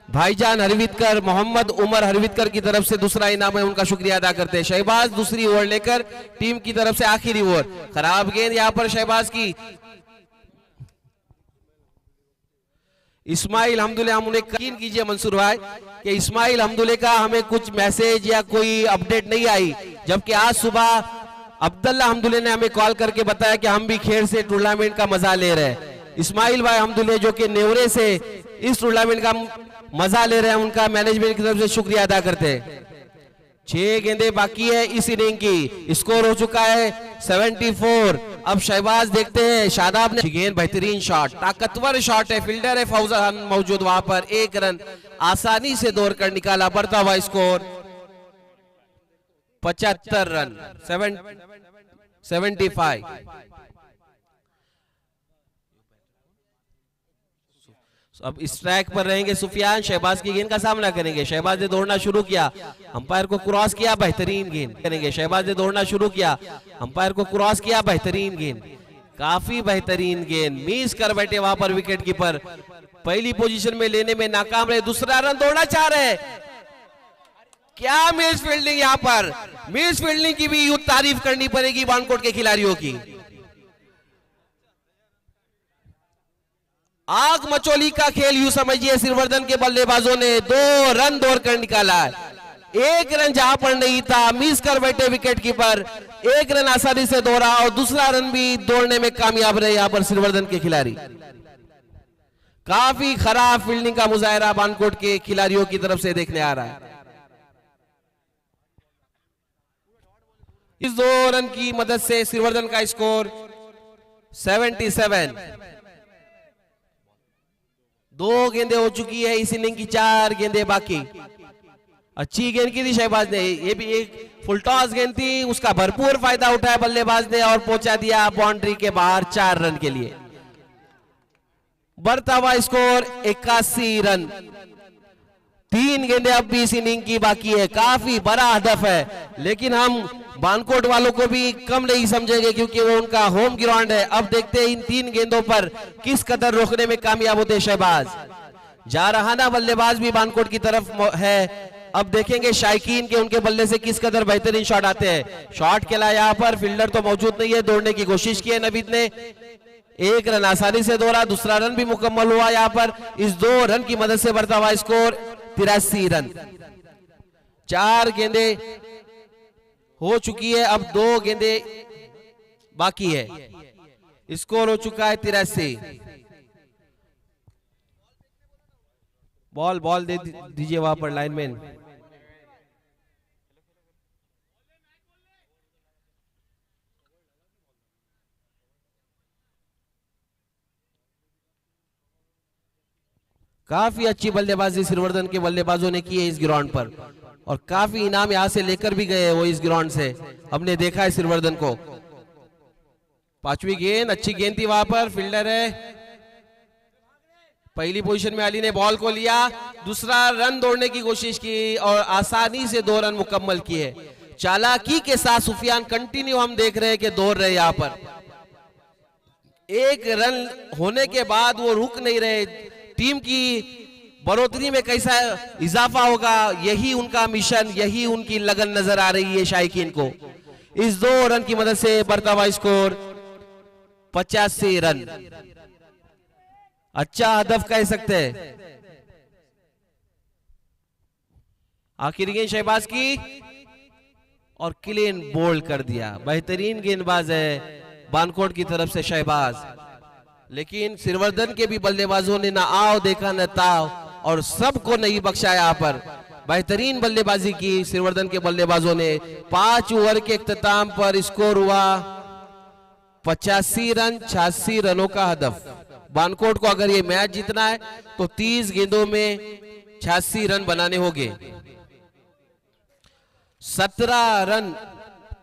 भाईजान हरवितकर, मोहम्मद उमर हरवितकर की तरफ से दूसरा इनाम है, उनका शुक्रिया अदा करते हैं। शहबाज दूसरी ओवर लेकर टीम की तरफ से आखिरी ओवर। खराब गेंद यहां पर शहबाज की। इस्माइल हमदुल्ला, हम उन्हें यकीन कीजिए मंसूर भाई कि इस्माइल हमदुल्ला का हमें कुछ मैसेज या कोई अपडेट नहीं आई, जबकि आज सुबह अब्दुल्ला हमदुल्ला ने हमें कॉल करके बताया कि हम भी खेल से टूर्नामेंट का मजा ले रहे हैं। इस्माइल भाई हमदुल्ला जो कि नेवरे से इस टूर्नामेंट का मजा ले रहे हैं, उनका मैनेजमेंट की तरफ से शुक्रिया अदा करते हैं। 6 गेंदें बाकी है इस इनिंग की। स्कोर हो चुका है 74। अब शहबाज देखते हैं, शादाब ने गेंद, बेहतरीन शॉट, ताकतवर शॉट है, फील्डर है फौजान मौजूद वहां पर, 1 रन आसानी से दौड़कर निकाला। बढ़ता हुआ स्कोर 75 रन 75। अब स्ट्राइक पर रहेंगे सुफियान, शहबाज की गेंद का सामना करेंगे। शहबाज ने दौड़ना शुरू किया, अंपायर को क्रॉस किया, बेहतरीन गेंद करेंगे। शहबाज ने दौड़ना शुरू किया, अंपायर को क्रॉस किया, बेहतरीन गेंद, काफी बेहतरीन गेंद, मिस कर बैठे वहां पर विकेट कीपर। पहली पोजीशन में लेने में नाकाम रहे, दूसरा रन दौड़ना चाह रहे। क्या मिस फील्डिंग, यहां पर मिस फील्डिंग की भी तारीफ करनी पड़ेगी बानकोट के खिलाड़ियों की। आग मचोली का खेल यूं समझिए, सिरवर्धन के बल्लेबाजों ने 2 रन दौड़कर निकाला है। 1 रन जहां पर नहीं था, मिस कर बैठे विकेट कीपर, 1 रन आसानी से दौड़ा और दूसरा रन भी दौड़ने में कामयाब रहे यहां पर सिरवर्धन के खिलाड़ी। काफी खराब फील्डिंग का मुजाहरा बानकोट के खिलाड़ियों की तरफ से देखने आ रहा है। इस 2 रन की मदद से सिरवर्धन का स्कोर 77। 2 गेंदें हो चुकी है इस इनिंग की, 4 गेंदें बाकी। अच्छी गेंद की थी शहबाज ने, ये भी एक फुल टॉस गेंद थी, उसका भरपूर फायदा उठाया बल्लेबाज ने और पहुंचा दिया बाउंड्री के बाहर 4 रन के लिए। बढ़ता हुआ स्कोर 81 रन। 3 गेंदें अब भी इस इनिंग की बाकी है। काफी बड़ा हदफ है, लेकिन हम बानकोट वालों को भी कम नहीं समझेंगे क्योंकि वो उनका होम ग्राउंड है। अब देखते हैं इन 3 गेंदों पर किस कदर रोकने में कामयाब होते शहबाज। जारहाना बल्लेबाज भी बानकोट की तरफ है। अब देखेंगे शायकीन के उनके बल्ले से किस कदर बेहतरीन शॉट आते हैं। शॉट खेला यहाँ पर, फील्डर तो मौजूद नहीं है, दौड़ने की कोशिश की है नवीद ने, 1 रन आसानी से दौड़ा, दूसरा रन भी मुकम्मल हुआ यहाँ पर। इस 2 रन की मदद से बढ़ता हुआ स्कोर 83 रन। 4 गेंदे हो चुकी है, अब 2 गेंदे बाकी है। स्कोर हो चुका है 83। बॉल दे दीजिए वहां पर लाइनमैन। काफी अच्छी बल्लेबाजी श्रीवर्धन के बल्लेबाजों ने की है इस ग्राउंड पर और काफी इनाम यहां से लेकर भी गए वो इस ग्राउंड से। हमने देखा है श्रीवर्धन को। 5वीं गेंद, अच्छी गेंद थी वहां पर, फील्डर है। पहली पोजीशन में अली ने बॉल को लिया, दूसरा रन दौड़ने की कोशिश की और आसानी से 2 रन मुकम्मल किए। चालाकी के साथ सुफियान कंटिन्यू हम देख रहे हैं कि दौड़ रहे यहां पर। 1 रन होने के बाद वो रुक नहीं रहे। टीम की बढ़ोतरी में कैसा इजाफा होगा, यही उनका मिशन, यही उनकी लगन नजर आ रही है शायकीन को। इस 2 रन की मदद से बढ़ता हुआ स्कोर 85 रन। अच्छा हदफ कह सकते हैं। आखिरी गेंद शहबाज की और क्लीन बोल्ड कर दिया। बेहतरीन गेंदबाज है बानकोट की तरफ से शहबाज, लेकिन श्रीवर्धन के भी बल्लेबाजों ने ना आओ देखा न ताव और सबको नहीं बख्शा। यहाँ पर बेहतरीन बल्लेबाजी की श्रीवर्धन के बल्लेबाजों ने। 5 ओवर के इख्तिताम पर स्कोर हुआ 85 रन, 86 रनों का हदफ। बानकोट को अगर ये मैच जीतना है तो 30 गेंदों में 86 रन बनाने होंगे। 17 रन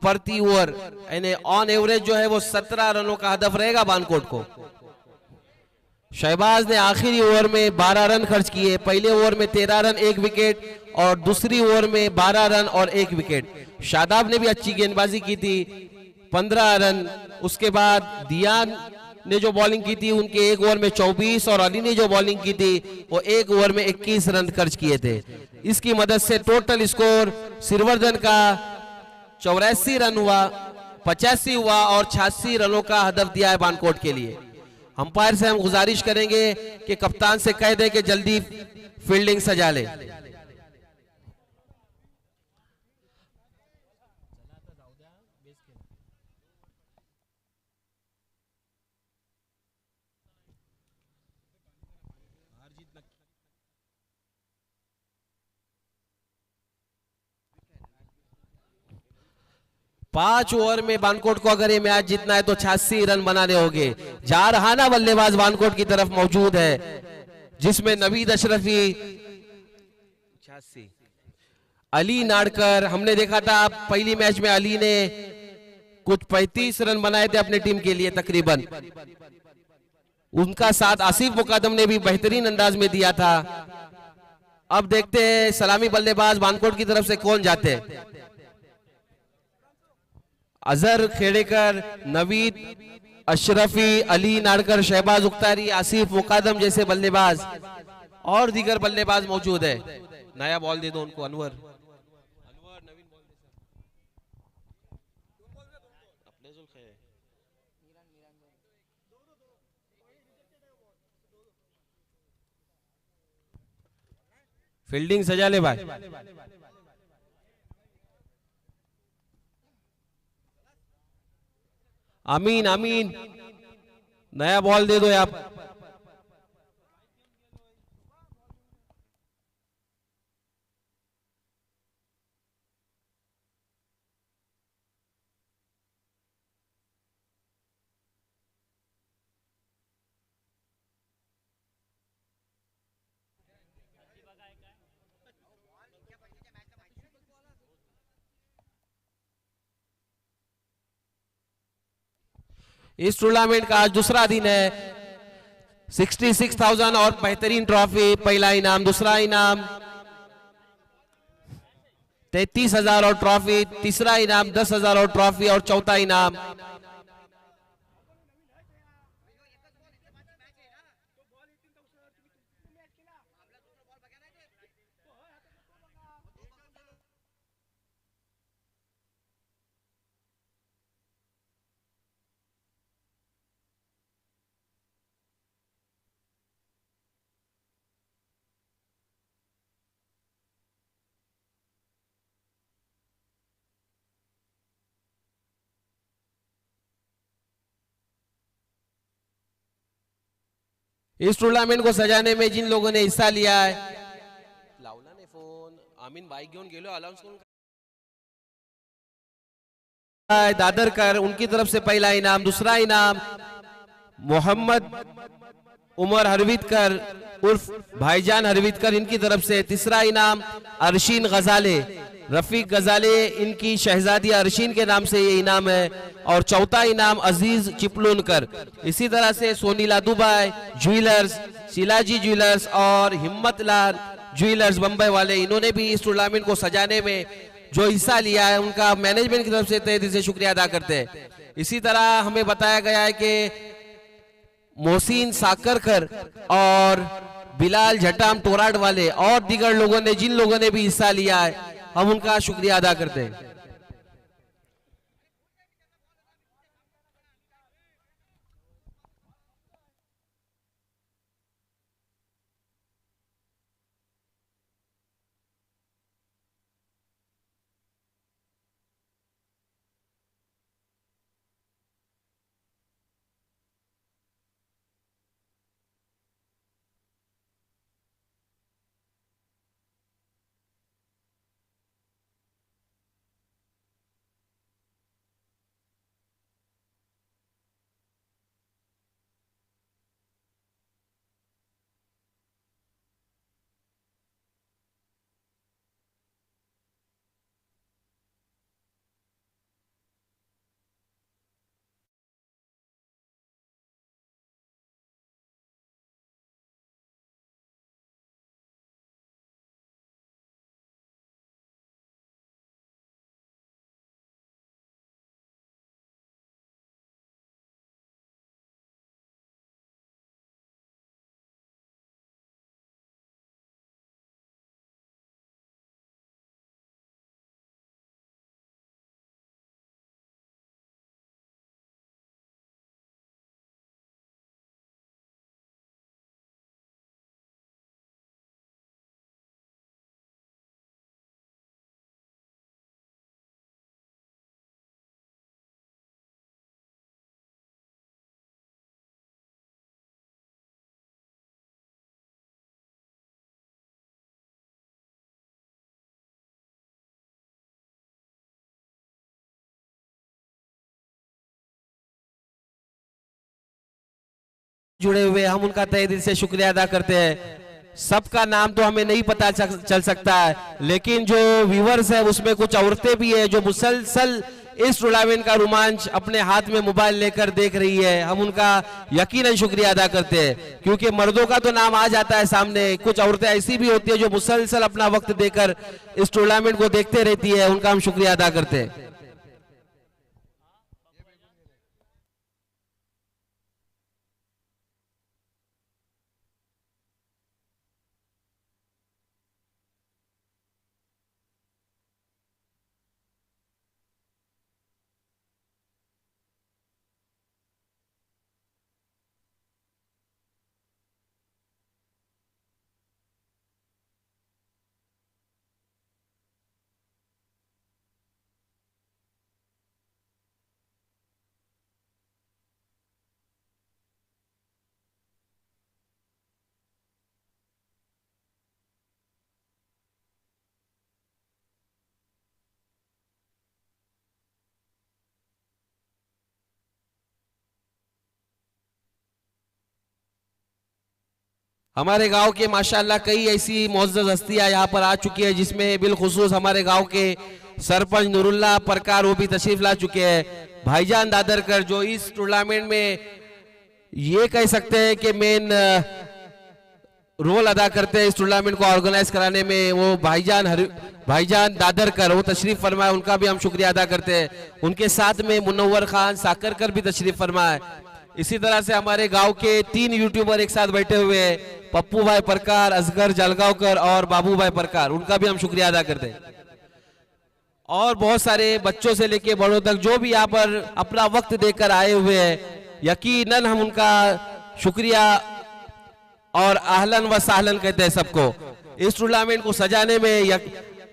प्रति ओवर, यानी ऑन एवरेज जो है वो 17 रनों का हदफ रहेगा बानकोट को। शहबाज ने आखिरी ओवर में 12 रन खर्च किए। पहले ओवर में 13 रन 1 विकेट और दूसरी ओवर में 12 रन और 1 विकेट। शादाब ने भी अच्छी गेंदबाजी की थी, 15 रन। उसके बाद दियान ने जो बॉलिंग की थी उनके 1 ओवर में 24 और अली ने जो बॉलिंग की थी वो 1 ओवर में 21 रन खर्च किए थे। इसकी मदद से टोटल स्कोर श्रीवर्धन का 84 रन हुआ, 85 हुआ और 86 रनों का हदफ दिया है बानकोट के लिए। अंपायर से हम गुजारिश करेंगे कि कप्तान से कह दे कि जल्दी फील्डिंग सजा ले। पांच ओवर में बानकोट को अगर ये मैच जीतना है तो 86 रन बनाने होंगे। जारहाना बल्लेबाज बानकोट की तरफ मौजूद है जिसमें नवीद अशरफी, 86, अली नाड़कर। हमने देखा था पहली मैच में अली ने कुछ 35 रन बनाए थे अपने टीम के लिए तकरीबन। उनका साथ आसिफ मुकादम ने भी बेहतरीन अंदाज में दिया था। अब देखते हैं सलामी बल्लेबाज बानकोट की तरफ से कौन जाते हैं। अजहर खेड़ेकर, नवीद अशरफी, अली नाड़कर, शहबाज उख्तारी, आसिफ मुकादम जैसे बल्लेबाज और दीगर बल्लेबाज मौजूद है। नया बॉल दे दो उनको, अनवर नवीन बॉल दे। फील्डिंग सजा ले भाई। अमीन, अमीन नया बॉल दे दो आप। इस टूर्नामेंट का आज दूसरा दिन है। 66,000 और बेहतरीन ट्रॉफी। पहला इनाम, दूसरा इनाम 33,000 और ट्रॉफी, तीसरा इनाम 10,000 और ट्रॉफी और चौथा इनाम इस टूर्नामेंट को सजाने में जिन लोगों ने हिस्सा लिया है, लावला ने फोन आमीन बाईक घेऊन गेलो अलाउंस करून दादरकर, उनकी तरफ से पहला इनाम, दूसरा इनाम मोहम्मद उमर हरवितकर उर्फ भाईजान हरवितकर, इनकी तरफ से तीसरा इनाम अरशीन गजाले, रफीक गजाले, इनकी शहजादी अरशीन के नाम से ये इनाम है और चौथा इनाम अजीज चिपलूनकर। इसी तरह से सोनीला दुबई ज्वेलर्स, शिलाजी ज्वेलर्स और हिम्मतलाल ज्वेलर्स बंबई वाले, इन्होंने भी इस टूर्नामेंट को सजाने में जो हिस्सा लिया है उनका मैनेजमेंट की तरफ से तहे दिल से शुक्रिया अदा करते हैं। इसी तरह हमें बताया गया है कि मोहसिन साकरकर और बिलाल झटाम टोराड वाले और दीगर लोगों ने, जिन लोगों ने भी हिस्सा लिया है, हम उनका शुक्रिया अदा करते हैं। जुड़े हुए हम उनका तहे दिल से शुक्रिया अदा करते हैं। सबका नाम तो हमें नहीं पता चल सकता है, लेकिन जो व्यूअर्स है उसमें कुछ औरतें भी है जो मुसलसल इस टूर्नामेंट का रोमांच अपने हाथ में मोबाइल लेकर देख रही है। हम उनका यकीनन शुक्रिया अदा करते हैं, क्योंकि मर्दों का तो नाम आ जाता है सामने, कुछ औरतें ऐसी भी होती है जो मुसलसल अपना वक्त देकर इस टूर्नामेंट को देखते रहती है, उनका हम शुक्रिया अदा करते हैं। हमारे गांव के माशाल्लाह कई ऐसी मोअज़्ज़ज़ हस्तियां यहाँ पर आ चुकी है, जिसमें बिलखुसूस हमारे गांव के सरपंच नूरुल्लाह परकार वो भी तशरीफ ला चुके हैं। भाईजान दादरकर जो इस टूर्नामेंट में ये कह सकते हैं कि मेन रोल अदा करते हैं इस टूर्नामेंट को ऑर्गेनाइज कराने में, वो भाईजान दादरकर वो तशरीफ फरमाए, उनका भी हम शुक्रिया अदा करते हैं। उनके साथ में मुनव्वर खान साकरकर भी तशरीफ फरमाए। इसी तरह से हमारे गांव के 3 यूट्यूबर एक साथ बैठे हुए हैं, पप्पू भाई परकार, असगर जलगांवकर और बाबू भाई परकार, उनका भी हम शुक्रिया अदा करते हैं। और बहुत सारे बच्चों से लेके बड़ों तक जो भी यहाँ पर अपना वक्त देकर आए हुए हैं, यकीनन हम उनका शुक्रिया और आहलन व साहलन कहते हैं सबको। इस टूर्नामेंट को सजाने में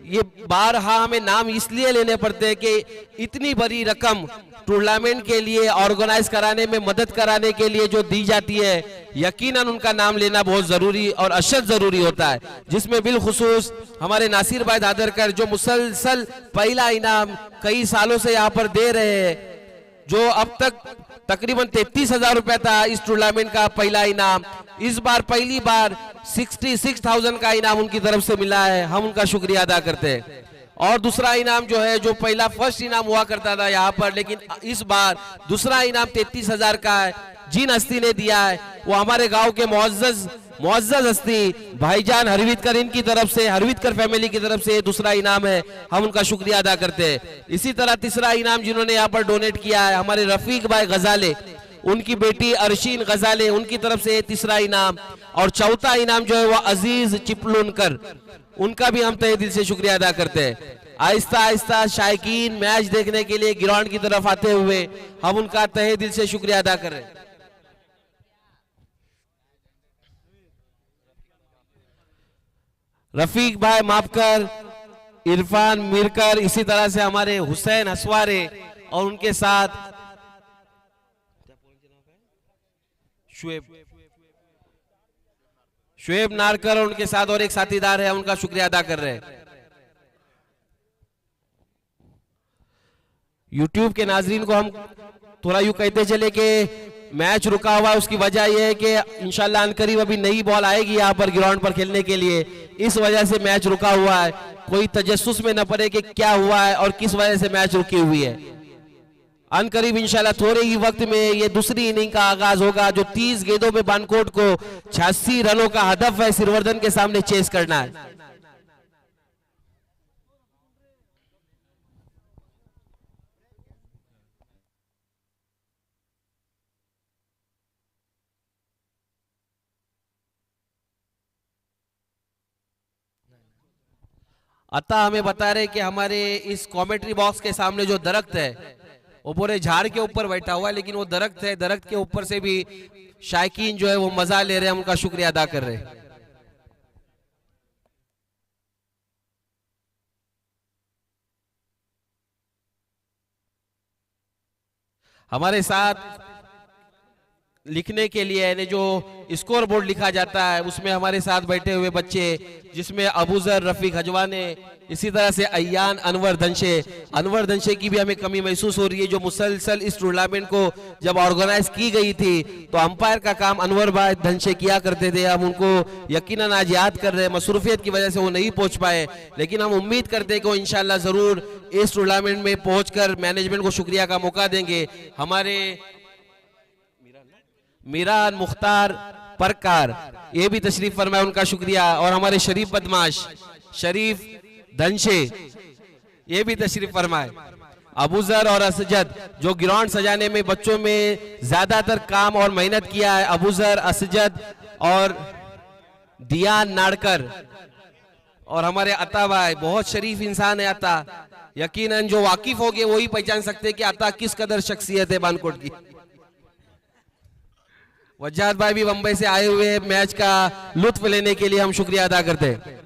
ये बारहा हमें नाम इसलिए लेने पड़ते हैं कि इतनी बड़ी रकम टूर्नामेंट के लिए ऑर्गेनाइज कराने में मदद कराने के लिए जो दी जाती है, यकीनन उनका नाम लेना बहुत जरूरी और अशद जरूरी होता है, जिसमें बिलखुसूस हमारे नासिर भाई दादरकर जो मुसलसल पहला इनाम कई सालों से यहाँ पर दे रहे हैं, जो अब तक तकरीबन 33,000 रुपया था इस टूर्नामेंट का पहला इनाम, इस बार पहली बार 66,000 का इनाम उनकी तरफ से मिला है, हम उनका शुक्रिया अदा करते हैं। और दूसरा इनाम जो है, जो पहला फर्स्ट इनाम हुआ करता था यहाँ पर, लेकिन इस बार दूसरा इनाम 33,000 का है, जिन हस्ती ने दिया है वो हमारे गांव के मुअज़्ज़ज़ हस्ती भाईजान हरवितकर, इनकी तरफ से, हरवितकर फैमिली की तरफ से दूसरा इनाम है, हम उनका शुक्रिया अदा करते हैं। इसी तरह तीसरा इनाम जिन्होंने यहाँ पर डोनेट किया है हमारे रफीक भाई गजाले, उनकी बेटी अरशीन गजाले, उनकी तरफ से तीसरा इनाम। और चौथा इनाम जो है वो अजीज चिपलूनकर, उनका भी हम तहे दिल से शुक्रिया अदा करते हैं। आहिस्ता आहिस्ता शायकीन मैच देखने के लिए ग्राउंड की तरफ आते हुए हम उनका तहे दिल से शुक्रिया अदा कर रहे हैं। रफीक भाई मापकर, इरफान मीरकर, इसी तरह से हमारे हुसैन हसवारे और उनके साथ शुएब नारकर और उनके साथ और एक साथीदार है, उनका शुक्रिया अदा कर रहे हैं। यूट्यूब के नाजरीन को हम थोड़ा यूं कहते चले कि मैच रुका हुआ है, उसकी वजह यह है कि इंशाल्लाह अनकरीब अभी नई बॉल आएगी यहाँ पर ग्राउंड पर खेलने के लिए, इस वजह से मैच रुका हुआ है। कोई तजस्सुस में न पड़े कि क्या हुआ है और किस वजह से मैच रुकी हुई है। अनकरीब इंशाल्लाह थोड़े ही वक्त में ये दूसरी इनिंग का आगाज होगा, जो 30 गेंदों में बानकोट को 86 रनों का हदफ है सिरवर्धन के सामने चेस करना है। अतः हमें बता रहे कि हमारे इस कमेंट्री बॉक्स के सामने जो दरख्त है वो पूरे झाड़ के ऊपर बैठा हुआ है, लेकिन वो दरख्त है, दरख्त के ऊपर से भी शायकीन जो है वो मजा ले रहे हैं, उनका शुक्रिया अदा कर रहे हैं। हमारे साथ लिखने के लिए यानी जो स्कोर बोर्ड लिखा जाता है उसमें हमारे साथ बैठे हुए बच्चे, जिसमें अबूजर रफीक हजवाने, इसी तरह से अय्यान अनवर दंशे की भी हमें कमी महसूस हो रही है, जो मुसलसल इस टूर्नामेंट को जब ऑर्गेनाइज की गई थी तो अंपायर का काम अनवर भाई धनशे किया करते थे। हम उनको यकीनन आज याद कर रहे हैं, मसरूफियत की वजह से वो नहीं पहुंच पाए, लेकिन हम उम्मीद करते हैं कि वो इंशाल्लाह जरूर इस टूर्नामेंट में पहुंचकर मैनेजमेंट को शुक्रिया का मौका देंगे। हमारे मीरान मुख्तार परकार ये भी तशरीफ फरमाए, उनका शुक्रिया। और हमारे शरीफ बदमाश शरीफ धनशे ये भी तशरीफ फरमाए। अबूजर और असजद जो ग्राउंड सजाने में बच्चों में ज्यादातर काम और मेहनत किया है, अबूजर, असजद और दियान नाड़कर। और हमारे अता भाई बहुत शरीफ इंसान है अता, यकीनन जो वाकिफ हो गए वही पहचान सकते हैं कि अता किस कदर शख्सियत है बानकोट की। वजाहत भाई भी बंबई से आए हुए मैच का लुत्फ लेने के लिए हम शुक्रिया अदा करते हैं।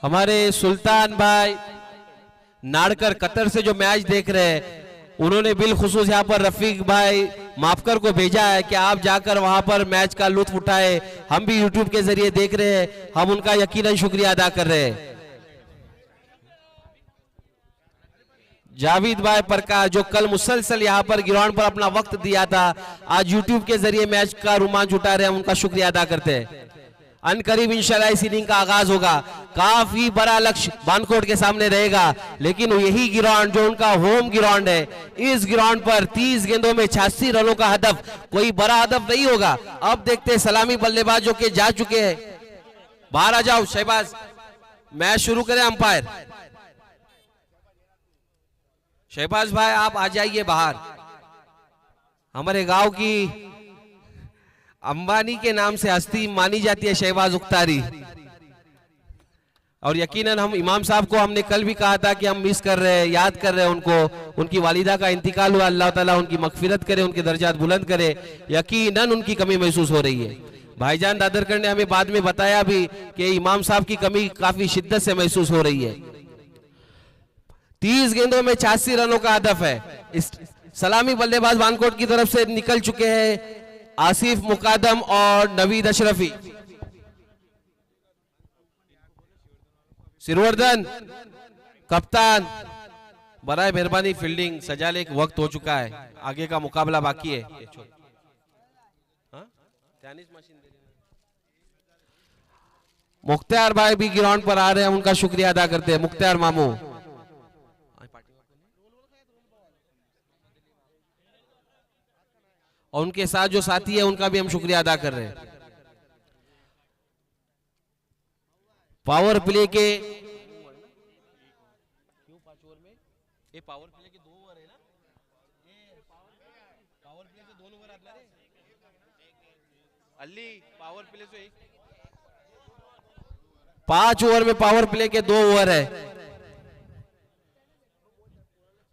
हमारे सुल्तान भाई नाड़कर कतर से जो मैच देख रहे हैं, उन्होंने बिलखुसूस यहाँ पर रफीक भाई माफकर को भेजा है कि आप जाकर वहां पर मैच का लुत्फ उठाए। हम भी यूट्यूब के जरिए देख रहे हैं, हम उनका यकीनन शुक्रिया अदा कर रहे हैं। जावेद भाई प्रकाश जो कल मुसलसल यहाँ पर ग्राउंड पर अपना वक्त दिया था, आज यूट्यूब के जरिए मैच का रोमांच उठा रहे हैं, उनका शुक्रिया अदा करते हैं। अनकरीब इंशाल्लाह इस इनिंग का आगाज होगा। काफी बड़ा लक्ष्य बानकोट के सामने रहेगा, लेकिन यही ग्राउंड जो उनका होम ग्राउंड है, इस ग्राउंड पर 30 गेंदों में 86 रनों का हदफ कोई बड़ा हदफ नहीं होगा। अब देखते हैं सलामी बल्लेबाजों के जा चुके हैं, बाहर आ जाओ शहबाज, मैच शुरू करें। अंपायर शहबाज भाई आप आ जाइए बाहर। हमारे गांव की अंबानी के नाम से हस्ती मानी जाती है शहबाज उख्तारी, और यकीनन हम इमाम साहब को हमने कल भी कहा था कि हम मिस कर रहे हैं, याद कर रहे हैं उनको। उनकी वालिदा का इंतकाल हुआ, अल्लाह ताला उनकी मगफिरत करे, उनके दर्जात बुलंद करे। यकीनन उनकी कमी महसूस हो रही है। भाईजान दादरकर ने हमें बाद में बताया भी कि इमाम साहब की कमी काफी शिद्दत से महसूस हो रही है। 30 गेंदों में 86 रनों का हदफ है। इस सलामी बल्लेबाज वानकोट की तरफ से निकल चुके हैं आसिफ मुकादम और नवीद अशरफी। सिरवर्धन कप्तान, बराए मेहरबानी फील्डिंग सजा ले, वक्त हो चुका है, आगे का मुकाबला बाकी है। मुख्तार भाई भी ग्राउंड पर आ रहे हैं, उनका शुक्रिया अदा करते हैं। मुख्तार मामू और उनके साथ जो साथी है उनका भी हम शुक्रिया अदा कर रहे हैं। पावर प्ले के पावर प्ले के 2 ओवर है ना, पावर प्ले से 2 ओवर आतला रे अल्ली, पावर प्ले से 5 ओवर में पावर प्ले के 2 ओवर है।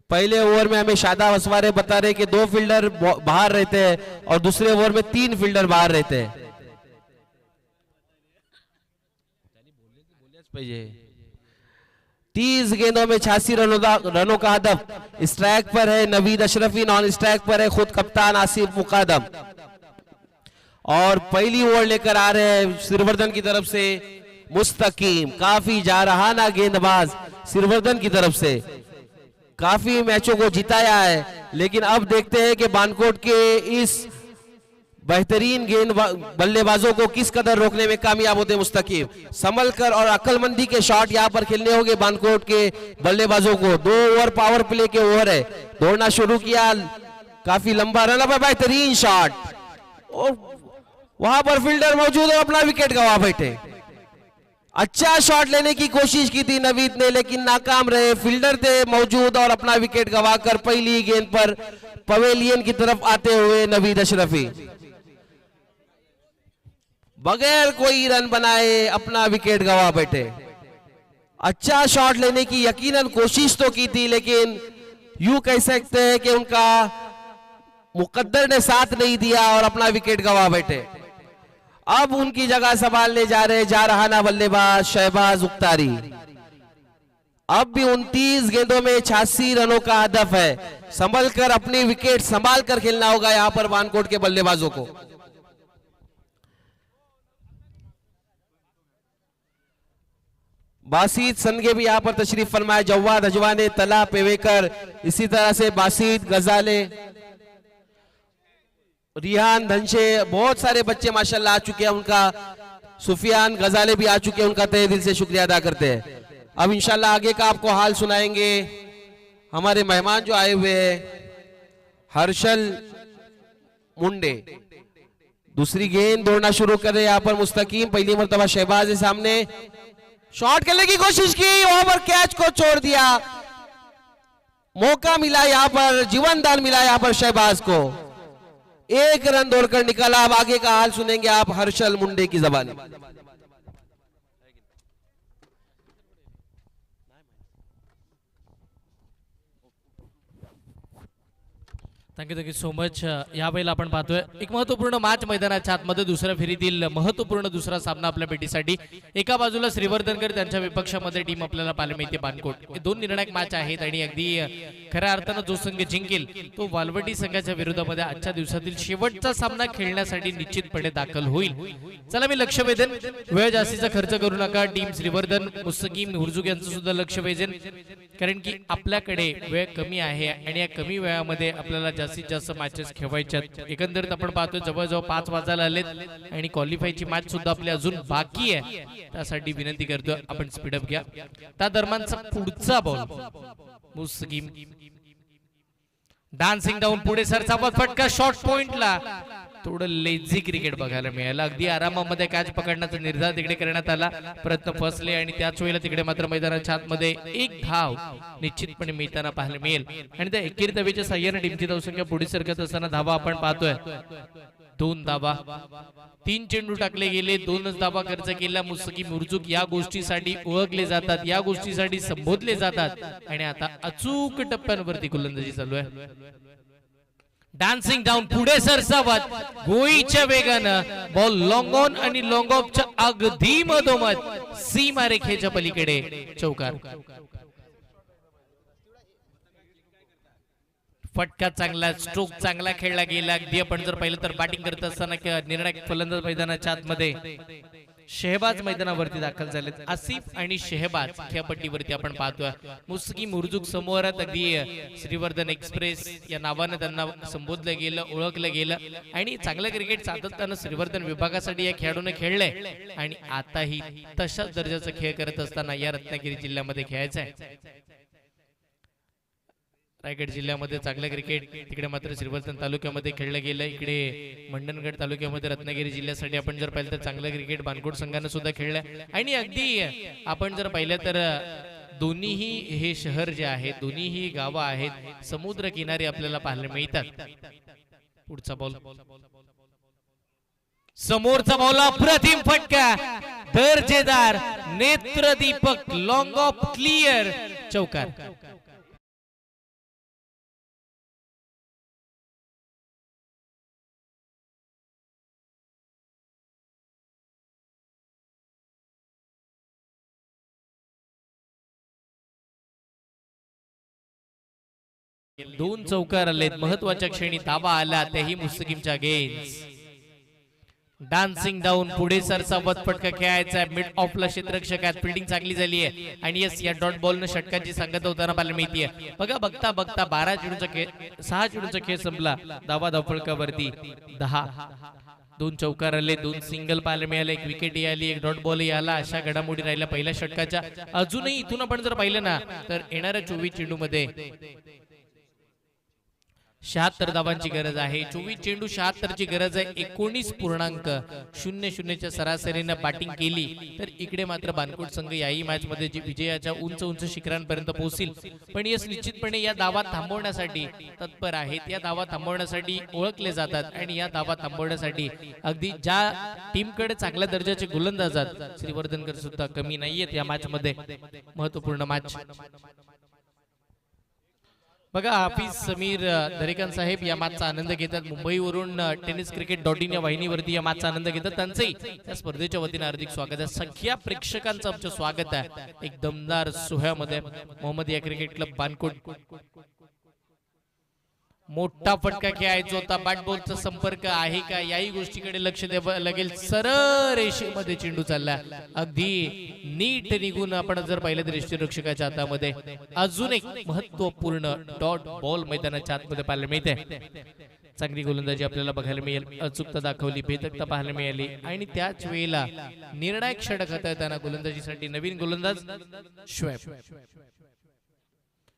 पहले ओवर में हमें शादाब असवारे बता रहे कि 2 फील्डर बाहर रहते हैं और दूसरे ओवर में 3 फील्डर बाहर रहते हैं। 30 गेंदों में 86 रनों का हदफ। स्ट्राइक पर है नवीद अशरफी, नॉन स्ट्राइक पर है खुद कप्तान आसिफ मुकादम। और पहली ओवर लेकर आ रहे हैं सिरवर्धन की तरफ से मुस्तकीम, काफी जारहाना गेंदबाज सिरवर्धन की तरफ से, काफी मैचों को जिताया है। लेकिन अब देखते हैं कि बानकोट के इस बेहतरीन गेंद बल्लेबाजों को किस कदर रोकने में कामयाब होते हैं मुस्तकीम। संभल कर और अक्लमंदी के शॉट यहां पर खेलने होंगे बानकोट के बल्लेबाजों को। 2 ओवर पावर प्ले के ओवर है, दौड़ना शुरू किया, काफी लंबा रन, बेहतरीन शॉट, और वहां पर फील्डर मौजूद है, अपना विकेट गंवा बैठे। अच्छा शॉट लेने की कोशिश की थी नवीद ने, लेकिन नाकाम रहे। फील्डर थे मौजूद और अपना विकेट गंवाकर पहली गेंद पर पवेलियन की तरफ आते हुए नवीद अशरफी बगैर कोई रन बनाए अपना विकेट गंवा बैठे। अच्छा शॉट लेने की यकीनन कोशिश तो की थी, लेकिन यूं कह सकते हैं कि उनका मुकद्दर ने साथ नहीं दिया और अपना विकेट गंवा बैठे। अब उनकी जगह संभालने जा रहे जारहाना बल्लेबाज शहबाज उख्तारी। अब भी 29 गेंदों में 86 रनों का हदफ है। संभल कर अपनी विकेट संभाल कर खेलना होगा यहां पर बानकोट के बल्लेबाजों को। बासित सनगे भी यहां पर तशरीफ फरमाए, जवाद अजवाने, तला पेवेकर, इसी तरह से बासित गजाले, रिहान धनशे, बहुत सारे बच्चे माशाल्लाह आ चुके हैं। उनका सुफियान गजाले भी आ चुके हैं, उनका तहे दिल से शुक्रिया अदा करते हैं। अब इंशाल्लाह आगे का आपको हाल सुनाएंगे हमारे मेहमान जो आए हुए हैं, हर्षल मुंडे। दूसरी गेंद दौड़ना शुरू कर रहे हैं यहाँ पर मुस्तकीम, पहली मर्तबा शहबाज के सामने शॉट करने की कोशिश की, वहां पर कैच को छोड़ दिया। मौका मिला यहाँ पर, जीवन दान मिला यहाँ पर शहबाज को, 1 रन दौड़कर निकाला। अब आगे का हाल सुनेंगे आप हर्षल मुंडे की जबानी। Thank you so much. यावेळेला आपण पाहतोय एक महत्वपूर्ण मॅच मैदानाच्या आतमध्ये दुसऱ्या फेरीतील महत्वपूर्ण दुसरा सामना आपल्या भेटीसाठी. एका बाजूला श्रीवर्धनकर त्यांच्या विपक्षामध्ये टीम आपल्याला पाहायला मिळते बानकोट. हे दोन निर्णायक मॅच आहेत आणि अगदी खऱ्या अर्थानं जो संघ जिंकेल तो वालवटी संघाच्या विरोधामध्ये आजच्या दिवसातील शेवटचा सामना खेळण्यासाठी निश्चितपणे दाखल होईल. चला मी लक्ष वेधन, वेळ जास्तीचा खर्च करू नका. टीम श्रीवर्धन मुस्तकीम हुरजुग यांचं सुद्धा लक्ष वेधेन, कारण की आपल्याकडे वेळ कमी आहे आणि या कमी वेळामध्ये आपल्याला जास्तीत जास्त मॅचेस खेळवायच्या. एकंदरीत आपण पाहतोय जवळजवळ 5 वाजायला आलेत आणि क्वालिफायची मॅच सुद्धा आपली अजून बाकी आहे. त्यासाठी विनंती करतो आपण स्पीडअप घ्या. त्या दरम्यानचा पुढचा बॉल मुस्तकीम डान्सिंग डाऊन पुढे सरचा फटका शॉर्ट पॉइंटला. थोडं लेझी क्रिकेट बघायला मिळालं. अगदी आरामामध्ये कॅच पकडण्याचा निर्धार तिकडे करण्यात आला, प्रयत्न फसले आणि त्याच वेळेला तिकडे मात्र मैदानाच्या आतमध्ये एक धाव निश्चितपणे मिळताना पाहायला मिळेल. आणि त्या एकेरी धावेच्या साह्याने टीमची धावसंख्या पुढे सरकत असताना धावा आपण पाहतोय 2 धावा. 3 चेंडू टाकले गेले, 2च धावा खर्च केला. मुस्तकीम हुरजुग या गोष्टीसाठी ओळखले जातात, या गोष्टीसाठी संबोधले जातात आणि आता अचूक टप्प्यांवरती गोलंदाजी चालू आहे. डान्सिंग डाऊन पुढे सरसावत गोईच्या वेगानं बॉल लॉंग ऑन आणि लॉंग ऑफच्या अगदी मधोमध सीमारेखेच्या पलीकडे चौकार. फटका चांगला, स्ट्रोक चांगला खेळला गेला. अगदी आपण जर पाहिलं तर बॅटिंग करत असताना निर्णायक फलंदाज मैदानाच्या आतमध्ये शेहबाज मैदानावरती दाखल झालेत. आसिफ आणि शेहबाज खेळपट्टीवरती आपण पाहतोय. मुस्तकीम हुरजुग समोरात अगदी श्रीवर्धन एक्सप्रेस या नावानं त्यांना संबोधलं गेलं, ओळखलं गेलं आणि चांगलं क्रिकेट सातत्यानं श्रीवर्धन विभागासाठी या खेळाडूने खेळलंय आणि आताही तशाच दर्जाचा खेळ करत असताना या रत्नागिरी जिल्ह्यामध्ये खेळायचं आहे. रायगड जिल्ह्यामध्ये चांगलं क्रिकेट तिकडे मात्र श्रीवर्धन तालुक्यामध्ये खेळलं गेलं. इकडे मंडणगड तालुक्यामध्ये रत्नागिरी जिल्ह्यासाठी आपण जर पाहिलं तर चांगलं क्रिकेट बानकोट संघानं सुद्धा खेळलं. आणि अगदी आपण जर पाहिलं तर दोन्हीही हे शहर जे आहे, दोन्हीही गावं आहेत, समुद्र किनारी आपल्याला पाहायला मिळतात. पुढचा बॉल समोरचा बॉल अप्रतिम फटका, दर्जेदार नेत्रदीपक लॉंग ऑफ क्लिअर चौकार. दोन चौकार आलेत. महत्वाच्या क्षणी धावा आला, त्याही मुस्तकीमच्या गेन्स. डान्सिंग डाऊन पुढे सरसावत फटका खेळायचा. मिड ऑफला क्षेत्ररक्षकात फिल्डिंग चांगली झाली आहे आणि यस या डॉट बॉलनं षटकाची सांगत होताना पाहायला मिळते. बघा बघता बघता 12 चेंडूचा खेळ, 6 चेंडूचा खेळ संपला. धावा धावफलकावरती 10. 2 चौकार आले, 2 सिंगल पाहायला मिळाले, 1 विकेट आली, 1 डॉट बॉल आला. अशा घडामोडी राहिल्या पहिल्या षटकाच्या. अजूनही इथून आपण जर पाहिलं ना तर येणाऱ्या 24 चेंडू मध्ये 76 धावांची गरज आहे. 24 चेंडू 76 ची गरज आहे. 19.00 च्या सरासरीने बॅटिंग केली तर इकडे मात्र बानकोट संघ याही मॅच मध्ये विजयाच्या उंच उंच शिखरांपर्यंत पोहोचेल. पण यस निश्चितपणे या धावा थांबवण्यासाठी तत्पर आहेत, या धावा थांबवण्यासाठी ओळखले जातात आणि या धावा थांबवण्यासाठी अगदी ज्या टीमकडे चांगल्या दर्जाचे गोलंदाज आहेत, श्रीवर्धनकर सुद्धा कमी नाहीयेत या मॅच मध्ये. महत्वपूर्ण मॅच बघा. हाफिज समीर दरेकान साहेब या मॅचचा आनंद घेतात. मुंबईवरून tenniscricket.in या वाहिनीवरती या मॅचचा आनंद घेतात. त्यांचंही त्या स्पर्धेच्या वतीने हार्दिक स्वागत आहे. सगळ्या प्रेक्षकांचं आमचं स्वागत आहे. एक दमदार सोहळ्यामध्ये मोहम्मदिया क्रिकेट क्लब बानकोट. मोठा फटका खेळायचा होता. बॅट बॉलचा संपर्क आहे का याही गोष्टीकडे लक्ष द्यावं लागेल. सरळ रेषेमध्ये चेंडू चालला, अगदी नीट निघून आपण जर पाहिलं तर यष्टीरक्षकाच्या हातामध्ये. अजून एक महत्वपूर्ण डॉट बॉल मैदानाच्या आतमध्ये पाहायला मिळते. चांगली गोलंदाजी आपल्याला बघायला मिळेल, अचूकता दाखवली, भेदकता पाहायला मिळाली आणि त्याच वेळेला निर्णायक षटक हाताळताना गोलंदाजीसाठी नवीन गोलंदाज शोएब.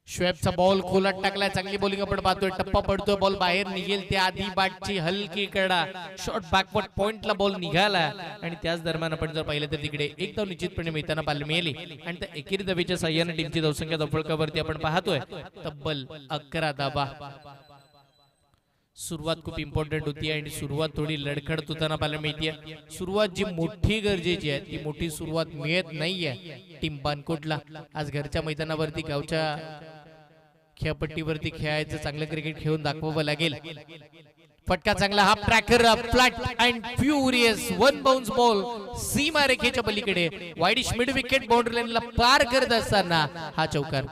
शोएबचा बॉल खोलात टाकलाय. चांगली बॉलिंग आपण पाहतोय. टप्पा पडतोय, बॉल बाहेर निघेल त्याआधी बॅटची हलकी कडा शॉर्ट बॅकवर्ड पॉइंटला बॉल निघाला आणि त्याच दरम्यान आपण जर पाहिलं तर तिकडे एक धाव निश्चितपणे मिळताना पाहायला मिळाली आणि त्या एकेरी धावेच्या साह्याने टीमची धावसंख्या धावफलकावरती आपण पाहतोय तब्बल 11 धावा. सुरुवात खूप इम्पॉर्टंट होती आणि सुरुवात थोडी लडखडत होताना पाहायला मिळते. सुरुवात जी मोठी गरजेची आहे ती मोठी सुरुवात मिळत नाहीये टीम बानकोटला. आज घरच्या मैदानावरती गावच्या खेळपट्टीवरती खेळायचं, चांगलं क्रिकेट खेळून दाखवावं लागेल. फटका चांगला, हा tracker flat and furious one bounce ball सीमा रेखेच्या पलीकडे वाईडिश मिड विकेट बाउंड्री लाईनला पार करत असताना हा चौकार.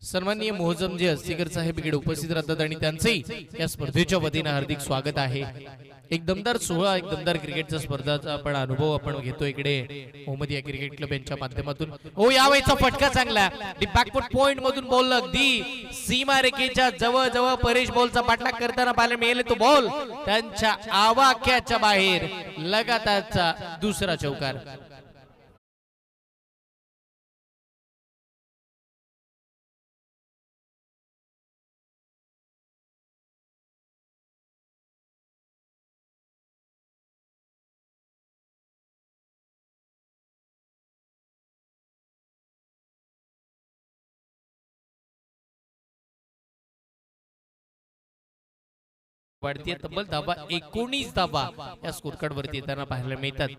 सन्माननीय मोहजमजी अस्तीकर साहेब इकडे उपस्थित राहतात आणि त्यांचेही या स्पर्धेच्या वतीने हार्दिक स्वागत आहे. एक दमदार सोहळा, एक दमदार क्रिकेटचा स्पर्धाचा आपण अनुभव आपण घेतो इकडे मोहम्मदिया क्रिकेट क्लब यांच्या माध्यमातून. हो, यावेळेचा फटका चांगला, बॅकफुट पॉइंट मधून बॉल अगदी सीमा रेखेच्या जवळ जवळ परेश बॉलचा पाठलाग करताना पाहायला मिळेल. तो बॉल त्यांच्या आवाक्याच्या बाहेर, लगातारचा दुसरा चौकार. वाढतीये तब्बल धावा 19 धावा या स्कोर कार्ड वरती येताना पाहायला मिळतात.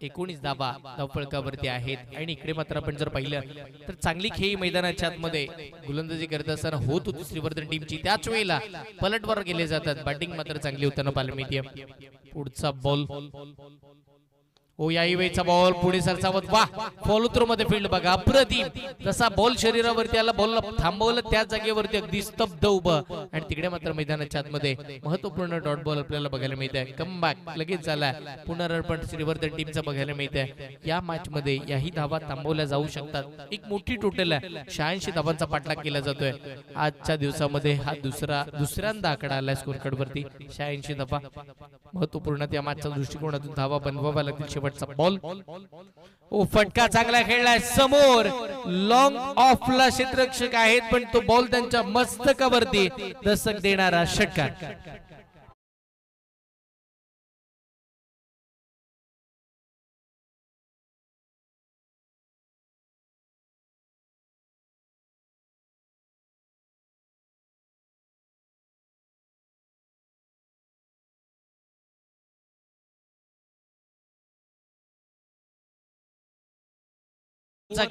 19 धावा धावफलकावरती आहेत आणि इकडे मात्र आपण जर पाहिलं तर चांगली खेळी मैदानाच्या आतमध्ये गोलंदाजी करत असताना होत होती श्रीवर्धन टीमची. त्याच वेळेला पलटवार गेले जातात, बॅटिंग मात्र चांगली होताना पाहायला मिळते. पुढचा बॉल, ओ याही वेळचा बॉल पुढे सरसावत, वा फॉलो थ्रू मध्ये फील्ड बघा, अप्रतिम. जसा बॉल शरीरावरती आला, बॉलला थांबवलं त्याच जागेवरती अगदी स्तब्ध उभं आणि तिकडे मात्र मैदानाच्या आतमध्ये महत्वपूर्ण डॉट बॉल आपल्याला बघायला मिळत आहे. कमबॅक लगेच झाला, पुनरार्पण श्रीवर्धन टीमचं बघायला मिळत आहे. या मॅच मध्ये याही धावा थांबवल्या जाऊ शकतात. एक मोठी टोटल आहे, 86 धावांचा पाठलाग केला जातोय आजच्या दिवसामध्ये. हा दुसऱ्यांदा आकडा आलाय स्कोर कार्ड वरती, 86 धावा. महत्वपूर्ण त्या मॅचच्या दृष्टिकोनातून धावा बनवाव्या लागतील. शेवटचा बॉल, ओ फटका चांगला खेळलाय, समोर लॉंग ऑफला क्षेत्ररक्षक आहेत पण तो बॉल त्यांच्या मस्तकावरती दस्तक देणारा षटकार.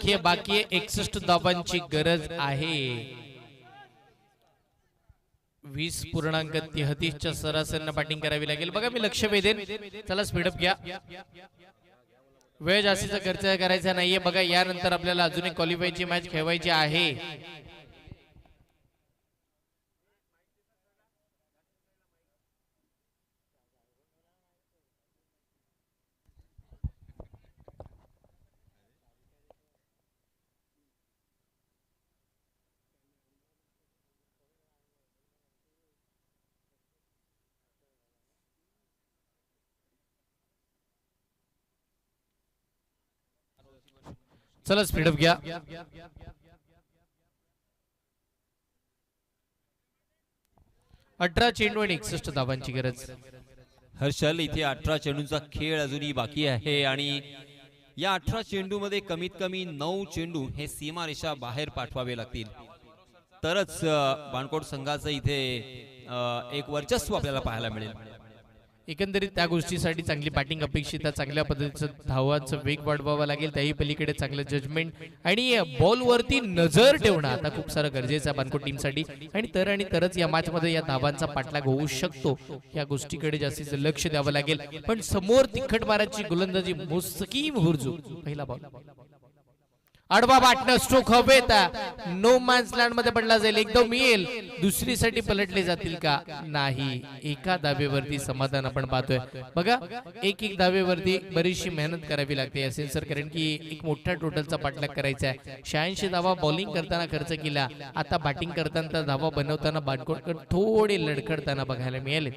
खेळ बाकी आहे, 61 धावांची गरज आहे. 20.33च्या सरासरीने बॅटिंग करावी लागेल. बघा मी लक्ष वेधेन, चला स्पीडअप घ्या, वेळ जास्तीचा खर्च करायचा नाहीये. बघा यानंतर आपल्याला अजून एक क्वालिफायची मॅच खेळवायची आहे. चला स्पीडअप घ्या. अठरा चेंडू आणि 61 धावांची गरज. हर्षल, इथे 18 चेंडूंचा खेळ अजूनही बाकी आहे आणि या 18 चेंडू मध्ये कमीत कमी 9 चेंडू हे सीमारेषा बाहेर पाठवावे लागतील, तरच बाणकोट संघाचं इथे एक वर्चस्व आपल्याला पाहायला मिळेल. एकंदरीत त्या गोष्टीसाठी चांगली बॅटिंग अपेक्षित आहे. चांगल्या पद्धतीचं धावांचा वेग वाढवावा लागेल, त्याही पलीकडे चांगलं जजमेंट आणि बॉलवरती नजर ठेवणं आता खूप सारं गरजेचं आहे बाणकोट टीमसाठी. आणि तरच या मॅच मध्ये या धावांचा पाठलाग होऊ शकतो. या गोष्टीकडे जास्तीचं लक्ष द्यावं लागेल. पण समोर तिखट माराची गोलंदाजी मुस्तकीम हुरजू. पहिला बॉल, आडवा बाटणं, स्ट्रोक हवेत, नो मॅन्स लँड मध्ये पडला जाईल, एकदम येईल. दुसरीसाठी पलटले जातील का? नाही. एका धावेवरती समाधान आपण पाहतोय. बघा एक धावेवरती बरीचशी मेहनत करावी लागते या सेन्सर, कारण की एक मोठ्या टोटलचा पाठलाग करायचा आहे. 86 धावा बॉलिंग करताना खर्च केला, आता बॅटिंग करताना धावा बनवताना बाणकोटकर थोडे लडखडताना बघायला मिळाले.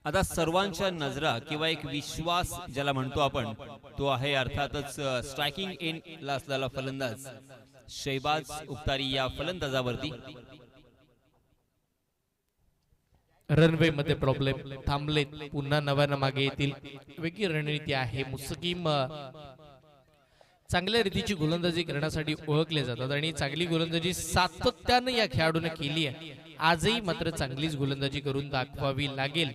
आता सर्वांच्या नजरा किंवा एक विश्वास ज्याला म्हणतो आपण, तो आहे अर्थातच स्ट्रायकिंग एंडला असलेला फलंदाज शैबाज उक्तारी या फलंदाजावरती. रनवे मध्ये प्रॉब्लेम, थांबलेत, पुन्हा नव्यानं मागे येतील. वेगळी रणनीती आहे. मुस्तकीम चांगल्या रीतीची गोलंदाजी करण्यासाठी ओळखले जातात आणि चांगली गोलंदाजी सातत्यानं या खेळाडूने केली आहे. आजही मात्र चांगलीच गोलंदाजी करून दाखवावी लागेल.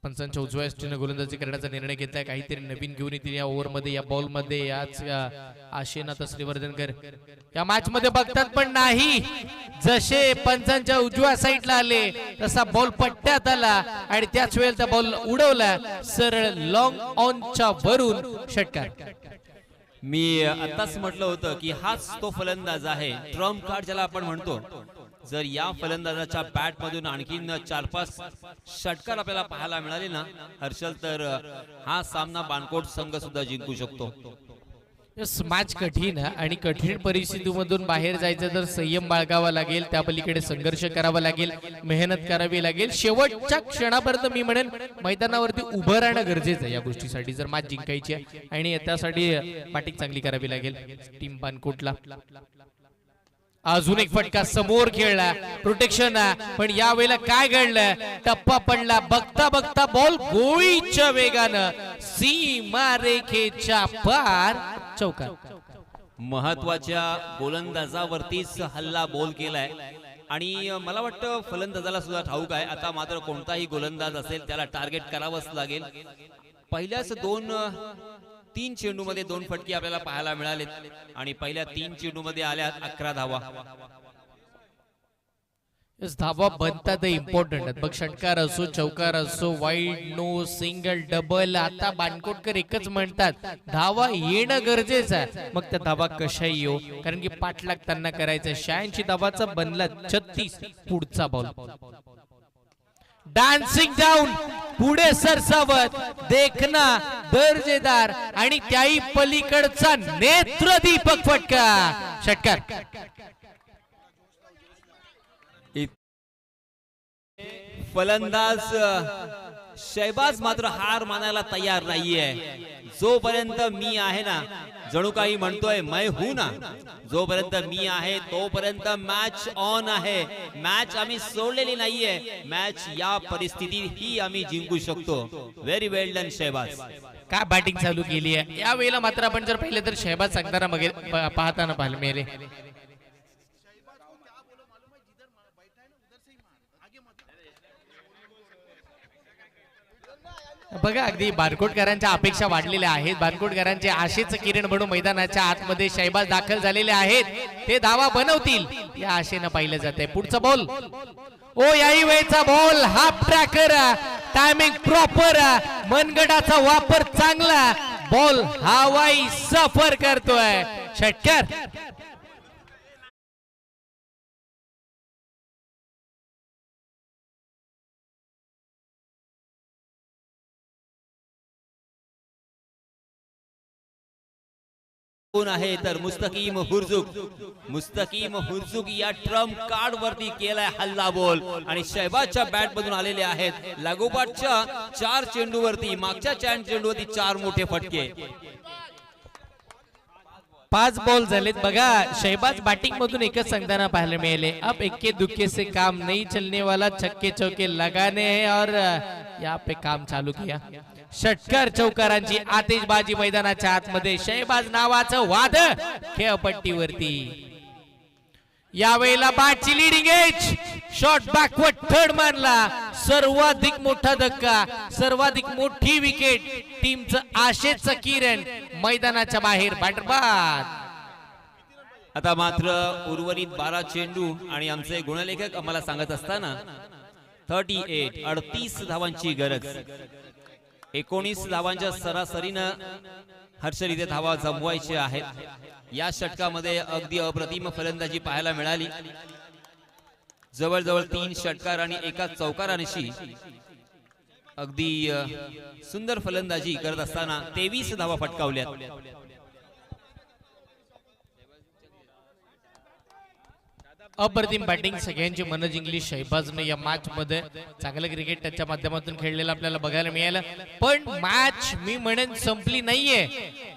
पंचांच्या उजव्या दृष्टीने गोलंदाजी करण्याचा निर्णय घेतलाय. काहीतरी नवीन घेऊन येतील या ओव्हरमध्ये, या बॉलमध्ये. याच आशेनं आता श्रीवर्धनकर या मॅच मध्ये बघतात, पण नाही. जसे पंचांच्या उजव्या साईडला आले तसा बॉल पट्ट्यात आला आणि त्याच वेळेला त्या बॉल उडवला सरळ लॉंग ऑनच्या वरून षटकार. मी आताच म्हटलं होतं की हाच तो फलंदाज आहे, ट्रम्प कार्ड ज्याला आपण म्हणतो. जर या फलंदाजाच्या बॅट मधून आणखीन 4-5 षटकार आपल्याला पाहायला मिळाले ना हर्षल, तर हा सामना बाणकोट संघ सुद्धा जिंकू शकतो. मॅच कठीण आहे आणि कठीण परिस्थितीमधून बाहेर जायचं तर संयम बाळगावा लागेल. त्या पलीकडे संघर्ष करावा लागेल, मेहनत करावी लागेल. शेवटच्या क्षणापर्यंत मी म्हणेन मैदानावरती उभं राहणं गरजेचं आहे या गोष्टीसाठी, जर मॅच जिंकायची आहे. आणि त्यासाठी बॅटिंग चांगली करावी लागेल टीम बाणकोटला. अजून एक फटका समोर खेळला, प्रोटेक्शन, पण या वेळेला काय घडलं, टप्पा पडला. बघता बघता बॉल गोळीच्या वेगानं सीमारेखेच्या पार चौकार. महत्वाच्या गोलंदाजावरतीच हल्ला बॉल केलाय आणि मला वाटतं फलंदाजाला सुद्धा ठाऊक आहे आता मात्र कोणताही गोलंदाज असेल त्याला टार्गेट करावंच लागेल. पहिल्याच 2-3 चेंडूमध्ये 2 फटके आपल्याला पाहायला मिळालेत आणि पहिल्या 3 चेंडूमध्ये आल्यात 11 धावा. धावा बनतात इम्पॉर्टंट आहेत बघ. षटकार असो, चौकार असो, वाईड, नो, सिंगल, डबल, आता बाणकोटकर एकच म्हणतात धावा येणं गरजेचं आहे. मग त्या धावा कशाही येऊ, कारण की पाठलाग त्यांना करायचं. 86 धावाचा बनला 36. पुढचा बॉल डान्सिंग डाऊन, पुढे सरसावत, देखना दर्जेदार आणि त्याही पलीकडचा नेत्रदीपक फटका. षटकार. फलंदाज शैबाज मात्र हार मानायला तयार नाहीये. जोपर्यंत मी आहे ना, जणू काही म्हणतोय मैं हूं ना, जोपर्यंत मी आहे तोपर्यंत मॅच ऑन आहे. मॅच आम्ही सोडलेली नाहीये. मॅच या परिस्थितीत ही आम्ही जिंकू शकतो. Very well done Shahbaz. काय बॅटिंग चालू केली आहे या वेळेला. मात्र आपण जर पाहिलं तर शैबाज सांगताना पाहताना पाहायला मिळाले. बघा अगदी बाणकोटकरांच्या अपेक्षा वाढलेल्या आहेत. बाणकोटकरांचे आशेचं किरण म्हणून मैदानाच्या आतमध्ये शैबाज दाखल झालेले आहेत. ते धावा बनवतील या आशेनं पाहिलं जाते. पुढचा बॉल, ओ याही वेळचा ball, half tracker, timing proper, मनगटाचा वापर चांगला, बॉल हवाई सफर करतोय. षटकार. कोण आहे तर मुस्तकीम हुर्जुक. मुस्तकीम हुर्जुक या ट्रम्प कार्ड वरती केलाय हल्ला बॉल आणि शैबाजच्या बॅट मधून आलेले आहेत लागोपाठच्या 4 चेंडूवरती, मागच्या 4 चेंडूवरती 4 मोठे फटके. 5 बॉल झालेत बघा. शैबाज बॅटिंग मधून एकच सांगताना पाहायला मिळाले, अब इक्के दुक्के से काम नहीं चलने वाला, छक्के चौके लगाने हैं और यहाँ पे काम चालू किया. षटकार चौकारांची आतिषबाजी मैदानाच्या आतमध्ये. शैबाज नावाचं वाद खेळपट्टीवरती. यावेळेला बॅटची leading edge, shot backward third मानला. सर्वाधिक मोठा धक्का, सर्वाधिक मोठी विकेट, टीमचं आशेचं किरण मैदानाच्या बाहेर. बॅटर बाद. आता मात्र उर्वरित 12 चेंडू आणि आमचे गुणलेखक आम्हाला सांगत असताना 38 धावांची गरज. 19 धावांच्या सरासरीनं हर्षल इथे धावा जमवायचे आहेत. या षटकामध्ये अगदी अप्रतिम फलंदाजी पाहायला मिळाली. जवळजवळ 3 षटकार आणि 1 चौकारांशी अगदी सुंदर फलंदाजी करत असताना 23 धावा फटकावल्यात. अप्रतिम बॅटिंग सगळ्यांची मन जिंकली शहबाजने या मॅच मध्ये. चांगलं क्रिकेट त्याच्या माध्यमातून खेळलेलं आपल्याला बघायला मिळालं. पण मॅच मी म्हणेन संपली नाहीये.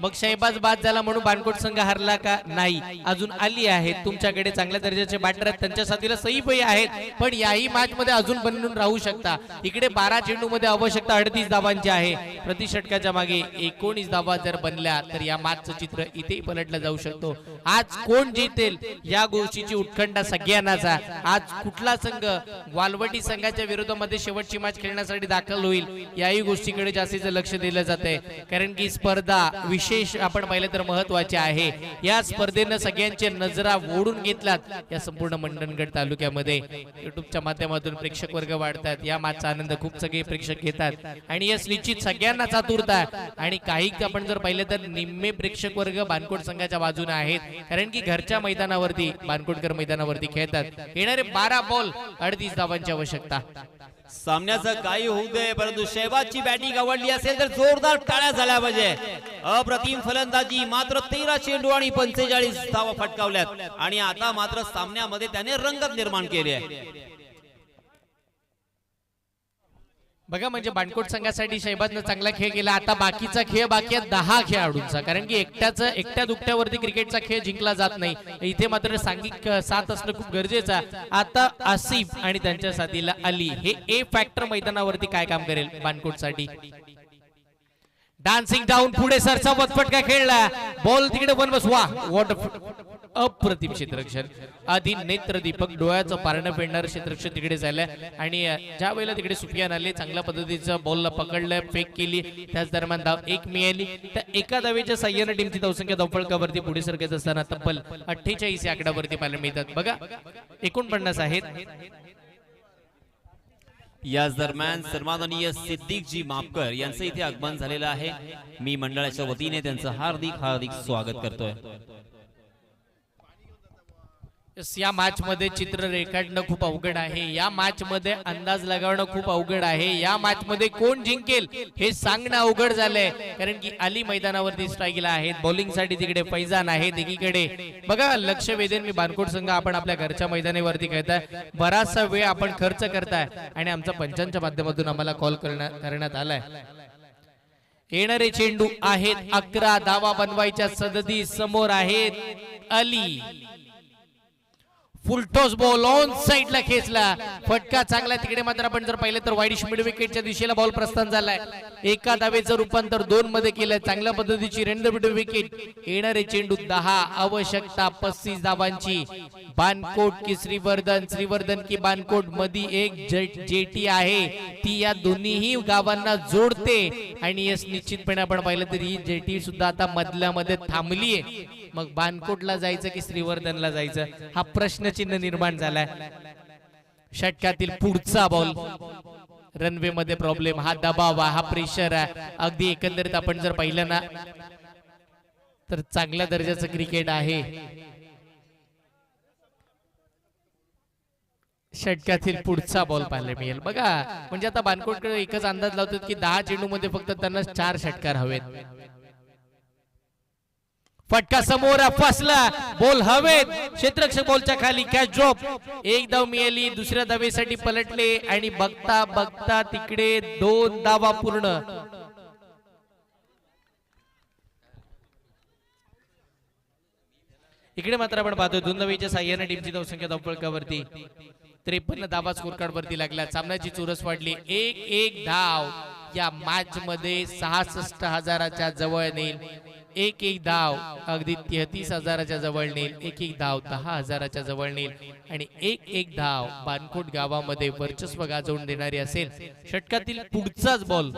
मग शहबाज बाद झाला म्हणून बानकोट संघ हरला का? नाही, अजून आली आहेत. तुमच्याकडे चांगल्या दर्जाचे बॅटर आहेत, त्यांच्या साथीला सईफही आहेत. पण याही मॅच मध्ये अजून बनून राहू शकता. इकडे 12 चेंडू मध्ये आवश्यकता 38 धावांची आहे. प्रति षटकाच्या मागे 19 धावा जर बनल्या तर या मॅचचं चित्र इथेही पलटलं जाऊ शकतो. आज कोण जिंकेल या गोष्टीची उत्कंठा सगळ्यांनाच आहे. आज कुठला संघ वालवटी संघाच्या विरोधामध्ये शेवटची मॅच खेळण्यासाठी दाखल होईल याही गोष्टीकडे जास्तीचं लक्ष दिलं जाते. कारण की स्पर्धा विशेष आपण पाहिलं तर महत्वाची आहे. या स्पर्धेनं सगळ्यांच्या नजरा ओढून घेतल्यात या संपूर्ण मंडणगड तालुक्यामध्ये. युट्यूबच्या माध्यमातून प्रेक्षक वर्ग वाढतात. या मॅचचा आनंद खूप सगळे प्रेक्षक घेतात आणि यस निश्चित सगळ्यांना आतुरता. आणि काही आपण जर पाहिलं तर निम्मे प्रेक्षक वर्ग बानकोट संघाच्या बाजूने आहेत. कारण की घरच्या मैदानावरती बानकोटकर मैदानावरती खेळतात. येणारे 12 बॉल 38 धावांची आवश्यकता. सामन्याचं काही होऊ दे, परंतु शहबाजची बॅटिंग आवडली असेल तर जोरदार टाळ्या झाल्या पाहिजे. अप्रतिम फलंदाजी, मात्र 13 चेंडू आणि 45 धावा फटकावल्यात आणि आता मात्र सामन्यामध्ये त्याने रंगत निर्माण केली आहे. बघा म्हणजे बानकोट संघासाठी शहबाजनं चांगला खेळ केला. आता बाकीचा खेळ बाकी आहे 10 खेळाडूंचा. कारण की एकट्या दुकट्यावरती क्रिकेटचा खेळ जिंकला जात नाही. इथे मात्र सांघिक साथ असणं खूप गरजेचं आहे. आता आसिफ आणि त्यांच्या साथीला अली हे ए फॅक्टर मैदानावरती काय काम करेल बानकोटसाठी. डान्सिंग डाऊन पुढे सरचा फटका खेळला. बॉल तिकडे वन बस. वा वॉट अप्रतिम क्षेत्ररक्षण. आधी नेत्र दीपक डोळ्याचं पारणं फेडणार क्षेत्ररक्षण तिकडे झालं. आणि ज्या वेळेला तिकडे सुफियान आले चांगल्या पद्धतीचं बॉलला पकडलं, फेक केली. त्याच दरम्यान धाव 1 मिळाली. त्या एका धावेच्या साह्याने टीमची धावसंख्या धावफलकावरती पुढे सरकत असताना तब्बल 48 या आकड्यावरती पाहायला मिळतात. बघा 49 आहेत. याच दरम्यान सन्माननीय सिद्दीकजी मापकर यांचं इथे आगमन झालेलं आहे. मी मंडळाच्या वतीने त्यांचं हार्दिक स्वागत करतोय. या मॅच मध्ये चित्र रेखाटणं खूप अवघड आहे. या मॅच मध्ये अंदाज लगावणं खूप अवघड आहे. या मॅच मध्ये कोण जिंकेल हे सांगणं अवघड झालंय. कारण की अली मैदानावरती स्ट्राईकला आहेत. बॉलिंग साठी तिकडे फैजान आहेत. एकीकडे बघा लक्ष वेधेन मी बानकोट संघ आपण आपल्या घरच्या मैदानावरती खेळताय. बराचसा वेळ आपण खर्च करताय आणि आमच्या पंचांच्या माध्यमातून आम्हाला कॉल करण्यात आलाय. येणारे चेंडू आहेत 11 धावा बनवायच्या सदती समोर आहेत. Ali full toss ball on साइडला खेचला. फटका चांगला. तिकडे मात्र आपण जर पाहिलं तर वाईड मिड विकेटच्या दिशेला बॉल प्रस्थान झालाय. एका धावेचं रूपांतर 2 मध्ये केलंय. चांगल्या पद्धतीची रेंडर विकेट. येणारे चेंडू 10 आवश्यकता 35 धावांची. बानकोट की श्रीवर्धन की बानकोट मध्ये एक जेटी आहे. ती या दोन्ही गावांना जोडते आणि यस निश्चितपणे आपण पाहिलं तर ही जेटी सुद्धा आता मधल्या मध्ये थांबलीये. मग बानकोटला जायचं की श्रीवर्धनला जायचं हा प्रश्नचिन्ह निर्माण झालाय. षटकातील पुढचा बॉल. रनवे मध्ये प्रॉब्लेम. हा दबाव हा प्रेशर आहे. अगदी एकंदरीत आपण जर पाहिलं ना तर चांगल्या दर्जाचं क्रिकेट आहे. षटकातील पुढचा बॉल पाहायला मिळेल. बघा म्हणजे आता बानकोटकडे एकच अंदाज लावतात की 10 चेंडू मध्ये फक्त त्यांना 4 षटकार हवेत. फटका समोर फसला. बॉल हवेत. क्षेत्ररक्षक बॉलच्या खाली. Catch drop. एक धाव मिळाली. दुसऱ्या धावेसाठी पलटले आणि बघता बघता तिकडे 2 धावा पूर्ण. इकडे मात्र आपण पाहतोय 2 धावेच्या साह्याने टीमची धावसंख्या धावफलकावरती 53 धावा स्कोर कार्ड वरती लागल्या. सामन्याची चुरस वाढली. 1-1 धाव या मॅच मध्ये 66,000च्या जवळ नेईल. 1-1 धाव अगदी 33,000च्या जवळ नेईल. 1-1 धाव 10,000च्या जवळ नेईल आणि 1-1 धाव बानकोट गावामध्ये वर्चस्व गाजवून देणारी असेल. षटकातील पुढचाच बॉल.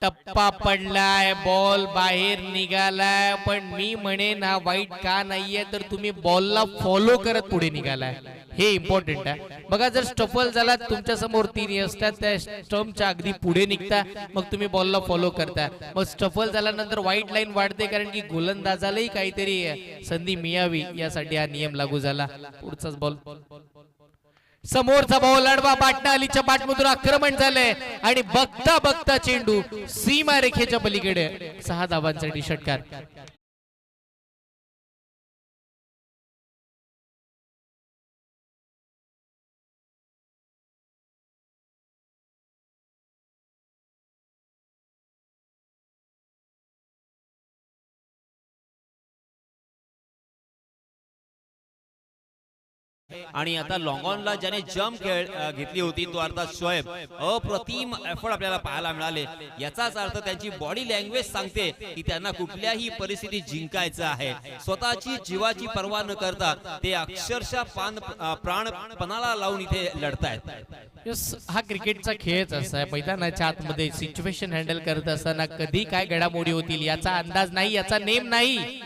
टप्पा पडलाय. बॉल बाहेर निघालाय. पण मी म्हणेन हा वाईट का नाहीये तर तुम्ही बॉलला फॉलो करत पुढे निघालाय. हे इम्पॉर्टंट आहे. बघा जर स्टफल झाला तुमच्या समोर 3 असतात त्या स्टंपच्या अगदी पुढे निघता मग तुम्ही बॉलला फॉलो करता. मग स्टफल झाल्यानंतर व्हाईट लाईन वाढते कारण की गोलंदाजालाही काहीतरी संधी मिळावी यासाठी हा नियम लागू झाला. पुढचाच बॉल. समोरचा बॉल अडवा. पाटणा अलीच्या पाठमधून आक्रमण झालंय आणि बघता बघता चेंडू सीमा रेखेच्या पलीकडे 6 धावांसाठी षटकार. आणि आता लॉंग ऑनला ज्याने जम्प घेतली होती तो अर्थात शोएब, अप्रतिम एफर्ट आपल्याला पाहायला मिळाले. याचाच अर्थ त्यांची बॉडी लँग्वेज सांगते की त्यांना कुठल्याही परिस्थितीत जिंकायचं आहे. स्वतःची जीवाची पर्वा न करता ते अक्षरशः प्राणपणाला लावून इथे लढतायत. हा क्रिकेटचा खेळच असा आहे. मैदानाच्या आतमध्ये सिच्युएशन हँडल करत असताना कधी काय घडामोडी होतील याचा अंदाज नाही, याचा नेम नाही.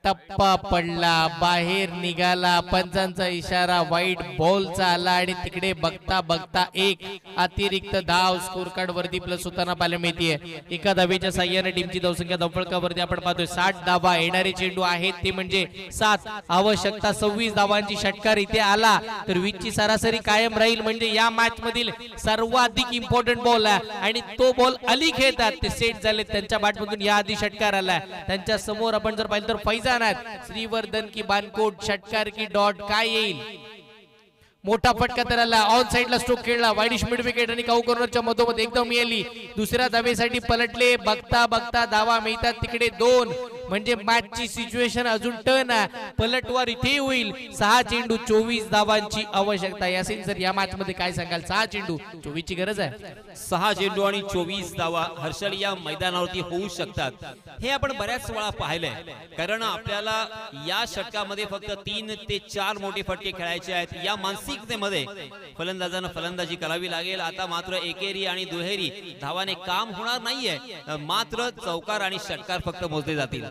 टप्पा पडला, बाहेर निघाला, पंचांचा इशारा, वाईट बॉलचा आला आणि तिकडे बघता बघता एक अतिरिक्त धाव स्कोर कार्ड वरती प्लस होताना पाहायला मिळते. एका धावेच्या साह्याने टीमची धावसंख्या धावफलकावरती आपण पाहतोय 60 धावा. येणारे चेंडू आहेत ते म्हणजे 7. आवश्यकता 26 धावांची. षटकार इथे आला तर 20 ची सरासरी कायम राहील. म्हणजे या मॅच मधील सर्वाधिक इम्पॉर्टंट बॉल आहे आणि तो बॉल अली खेळतात ते सेट झाले. त्यांच्या बॅटमधून या आधी षटकार आला. त्यांच्या समोर आपण जर पाहिलं तर फैजान, श्रीवर्धन की बानकोट, षटकार की डॉट काय येईल. मोठा फटका तर आला. ऑन साइडला स्ट्रोक खेळला, वाईडिश मिड विकेट आणि काऊ कॉर्नरच्या मधोमध एकदम मिळाली. दुसऱ्या धावेसाठी पलटले. बघता बघता धावा मिळतात तिकडे 2. म्हणजे मॅचची सिच्युएशन अजून टर्न आहे. पलटवार इथे होईल. 6 चेंडू 24 धावांची आवश्यकता. यासीन सर या मॅच मध्ये काय सांगाल? 6 चेंडू 24 ची गरज आहे. 6 चेंडू आणि 24 धावा हर्षल या मैदानावरती होऊ शकतात. हे आपण बऱ्याच वेळा पाहिलंय. कारण आपल्याला या षटकामध्ये फक्त 3 ते 4 मोठे फटके खेळायचे आहेत. या मानसिकतेमध्ये फलंदाजांना फलंदाजी करावी लागेल. आता मात्र एकेरी आणि दुहेरी धावाने काम होणार नाहीये. मात्र चौकार आणि षटकार फक्त मोजले जातील.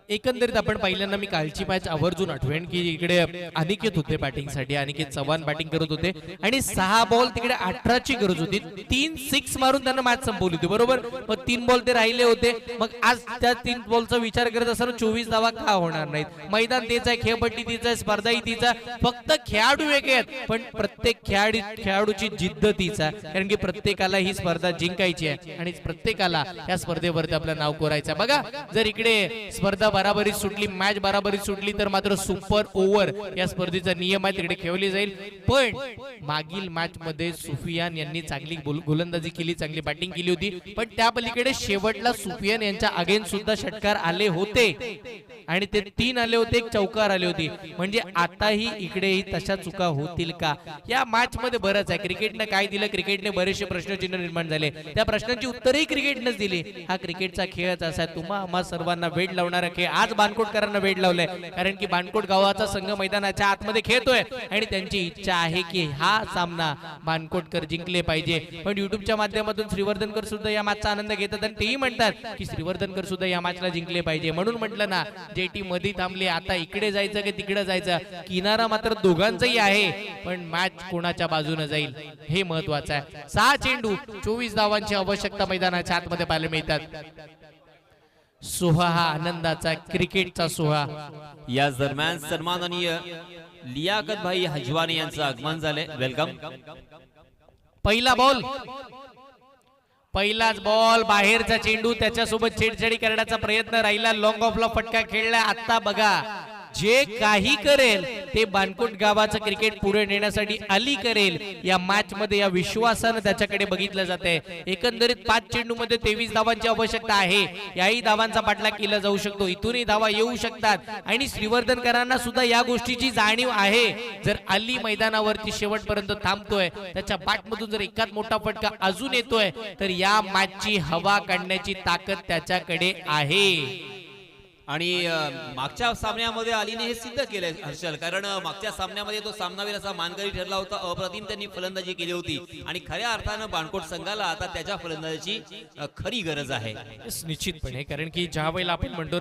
एकंदरीत आपण पहिल्यांदा मी कालची मॅच आवर्जून आठवेन की इकडे अनिकेत होते बॅटिंग साठी. अनिकेत चव्हाण बॅटिंग करत होते आणि 6 बॉल तिकडे 18 ची गरज होती. 3 6 मारून त्यांना मॅच संपवली होती बरोबर. मग 3 बॉल ते राहिले होते. मग आज त्या 3 बॉलचा विचार करत असताना 24 धावा का होणार नाहीत? मैदान तेच आहे, खेळपट्टी तीच आहे, स्पर्धाही तीच आहे. फक्त खेळाडू वेगळे आहेत पण प्रत्येक खेळाडूची जिद्द तीच आहे. कारण की प्रत्येकाला ही स्पर्धा जिंकायची आहे आणि प्रत्येकाला या स्पर्धेवरती आपलं नाव कोरायचं. बघा जर इकडे स्पर्धा बराबरीत सुटली, मॅच बराबरीत सुटली तर मात्र सुपर ओव्हर या स्पर्धेचा नियम आहे तिकडे खेळली जाईल. पण मागील मॅच मध्ये सुफियान यांनी चांगली गोलंदाजी केली, चांगली बॅटिंग केली होती. पण त्या पलीकडे शेवटला सुफियान यांच्या अगेन्स्ट सुद्धा षटकार आले होते आणि ते 3 आले होते, 1 चौकार आले होती. म्हणजे आताही इकडेही तशा चुका होतील का? या मॅच मध्ये बरंच आहे. क्रिकेटने काय दिलं? क्रिकेटने बरेचसे प्रश्नचिन्ह निर्माण झाले. त्या प्रश्नांची उत्तरही क्रिकेटनेच दिली. हा क्रिकेटचा खेळच असा आहे. आम्हा सर्वांना वेळ लावणारा खेळ. आज बानकोटकरांना वेळ लावलंय कारण की बानकोट गावाचा संघ मैदानाच्या आतमध्ये खेळतोय आणि त्यांची इच्छा आहे की हा सामना बानकोटकर जिंकले पाहिजे. पण युट्यूबच्या माध्यमातून श्रीवर्धनकर सुद्धा या मॅचचा आनंद घेतात आणि तेही म्हणतात की श्रीवर्धनकर सुद्धा या मॅचला जिंकले पाहिजे. म्हणून म्हटलं ना जेटी मध्ये थांबली. आता इकडे जायचं की तिकडे जायचं? किनारा मात्र दोघांचाही आहे पण मॅच कोणाच्या बाजूने जाईल हे महत्वाचं आहे. 6 चेंडू 24 धावांची आवश्यकता मैदानाच्या आतमध्ये पाहायला मिळतात. सोहा हा आनंदाचा क्रिकेटचा सोहा. या दरम्यान सन्माननीय लियाकत भाई हजवानी यांचं आगमन झाले. वेलकम. पहिला बॉल, पहिलाच बॉल, बाहेरचा चेंडू, त्याच्यासोबत छेडछाडी करण्याचा प्रयत्न राहिला. लॉंग ऑफला फटका खेळला. आता बघा जे काही करेल ते बानकोट गावाचं क्रिकेट पुढे नेण्यासाठी अली करेल. या मॅच मध्ये या विश्वासानं त्याच्याकडे बघितलं जाते. एकंदरीत 5 चेंडू मध्ये 23 धावांची आवश्यकता आहे. याही धावांचा पाठलाग केला जाऊ शकतो. इथूनही धावा येऊ शकतात आणि श्रीवर्धनकरांना सुद्धा या गोष्टीची जाणीव आहे. जर अली मैदानावरती शेवटपर्यंत थांबतोय, त्याच्या बॅटमधून जर एकाच मोठा फटका अजून येतोय तर या मॅचची हवा काढण्याची ताकद त्याच्याकडे आहे. आणि मागच्या सामन्यामध्ये अलीने हे सिद्ध केलंय हर्षल. कारण मागच्या सामन्यामध्ये तो सामनावीर असा मानकरी ठरला होता. अप्रतिम त्यांनी फलंदाजी केली होती आणि खऱ्या अर्थानं बानकोट संघाला आता त्याच्या फलंदाजीची खरी गरज आहे. निश्चितपणे. कारण की ज्या वेळेला आपण म्हणतो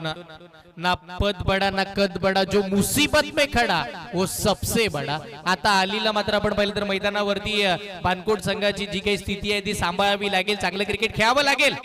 ना पद बडा ना कद बडा, जो मुसीबत में खडा वो सबसे बडा. आता अलीला मात्र आपण पाहिलं तर मैदानावरती बानकोट संघाची जी काही स्थिती आहे ती सांभाळावी लागेल. चांगलं क्रिकेट खेळावं लागेल.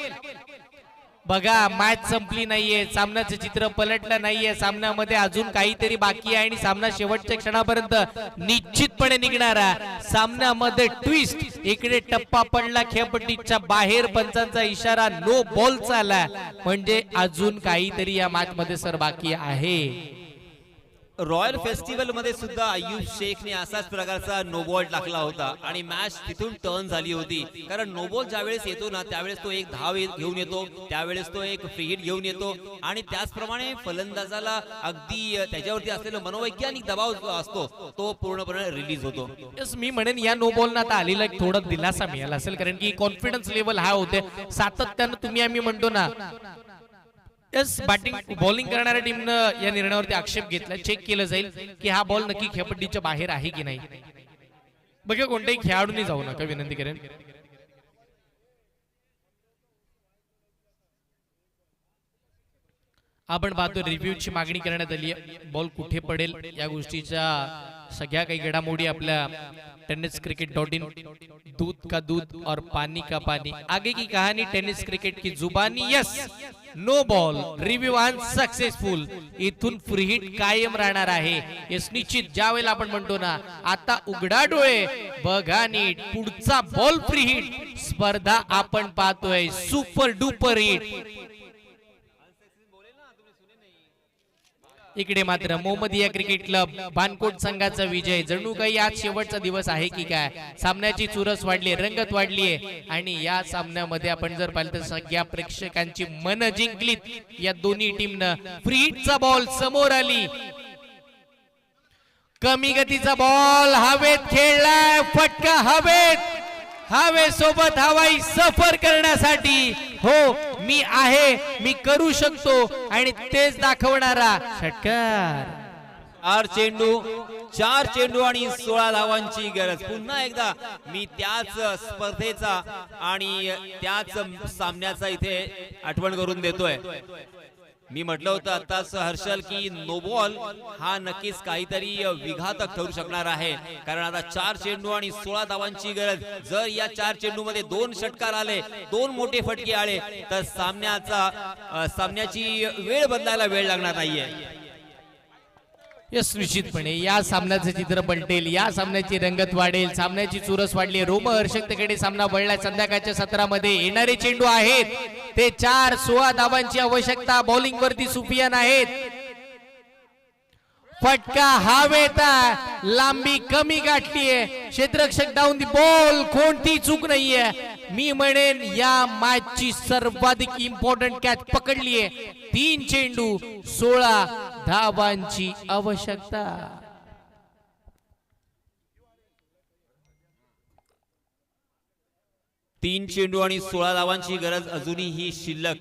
बघा मॅच संपली नाहीये, सामन्याचं चित्र पलटलं नाहीये. सामन्यामध्ये अजून काहीतरी बाकी आहे आणि सामना शेवटच्या क्षणापर्यंत निश्चितपणे निघणारा. सामन्यामध्ये ट्विस्ट. इकडे टप्पा पडला, खेळपट्टीच्या बाहेर पंचांचा इशारा, नो बॉलचा आला. म्हणजे अजून काहीतरी या मॅच मध्ये सर बाकी आहे. रॉयल फेस्टिवल मध्ये सुद्धा अय्यूब शेखने असाच प्रकारचा नो बॉल टाकला होता आणि मॅच तिथून टर्न झाली होती. कारण नो बॉल ज्यावेळेस येतो ना त्यावेळेस तो एक धाव घेऊन येतो, त्यावेळेस तो एक फ्री हिट घेऊन येतो आणि त्याचप्रमाणे फलंदाजाला अगदी त्याच्यावरती असलेला मनोवैज्ञानिक दबाव असतो तो पूर्णपणे रिलीज होतो. यस, मी म्हणेन या नो बॉल ना आता आलेला एक थोडा दिलासा मिळाला असेल, कारण की कॉन्फिडन्स लेवल हा होते सातत्यानं तुम्ही आम्ही म्हणतो ना. यस, बॅटिंग बॉलिंग करणाऱ्या टीमनं या निर्णयावरती आक्षेप घेतला. चेक केलं जाईल की हा बॉल नक्की खेळपट्टीच्या बाहेर आहे की नाही. बघा, कोणत्याही खेळाडूने जाऊ नका, विनंती करेन. आपण पाहतो रिव्ह्यूची मागणी करण्यात आली आहे. बॉल कुठे पडेल या गोष्टीच्या सगळ्या काही घडामोडी आपल्या tenniscricket.in, दूध का दूध और पानी का पानी, आगे की कहानी टेनिस क्रिकेट की जुबानी. Yes, no ball review unsuccessful. इथून फ्री हिट कायम राहणार आहे. यस, निश्चित ज्या वेळेला आपण म्हणतो ना आता उघडा डोळे बघा नीट, पुढचा बॉल फ्री हिट, स्पर्धा आपण पाहतोय सुपर डुपर हिट. इकडे मात्र मोहम्मदिया क्रिकेट क्लब बानकोट संघाचा विजय. जणू काही आज शेवटचा दिवस आहे की काय. सामन्याची चुरस वाढली, रंगत वाढली आहे आणि या सामन्यामध्ये आपण जर पाहिलं तर सगळ्या प्रेक्षकांची मन जिंकलीत या दोन्ही टीमनं. फ्री हिटचा बॉल समोर आली, कमी गतीचा बॉल हवेत खेळलाय, फटका हवेत, हवेसोबत हवाई सफर करण्यासाठी. हो, मी आहे, मी करू शकतो आणि तेच दाखवणारा षटकार. 4 चेंडू आणि 16 धावांची गरज. पुन्हा एकदा मी त्याच स्पर्धेचा आणि त्याच सामन्याचा इथे आठवण करून देतोय. मी म्हटलं होतं आताच हर्षल की नो बॉल हा नक्कीच काहीतरी विघातक ठरू शकणार आहे. कारण आता 4 चेंडू आणि 16 धावांची गरज. जर या 4 चेंडू मध्ये 2 षटकार आले, 2 मोठे फटके आले तर सामन्याची वेळ बदलायला वेळ लागणार नाहीये. यस, निश्चितपणे या सामन्याचं चित्र पलटेल, या सामन्याची रंगत वाढेल, सामन्याची चुरस वाढली, रोमहर्षकतेकडे सामना वळलाय. संध्याकाळच्या सत्रामध्ये येणारे चेंडू आहेत ते 4-16 धावांची आवश्यकता. बॉलिंग वरती सुफियान आहेत. फटका हवेत, लांबी कमी गाठलीये, क्षेत्ररक्षक डाऊन दी बॉल, कोणती चूक नाहीये. मी म्हणेन या मॅचची सर्वाधिक इम्पॉर्टंट कॅच पकडलीये. 3 चेंडू 16 धावांची आवश्यकता. 3 चेंडू आणि 16 धावांची गरज अजूनही शिल्लक,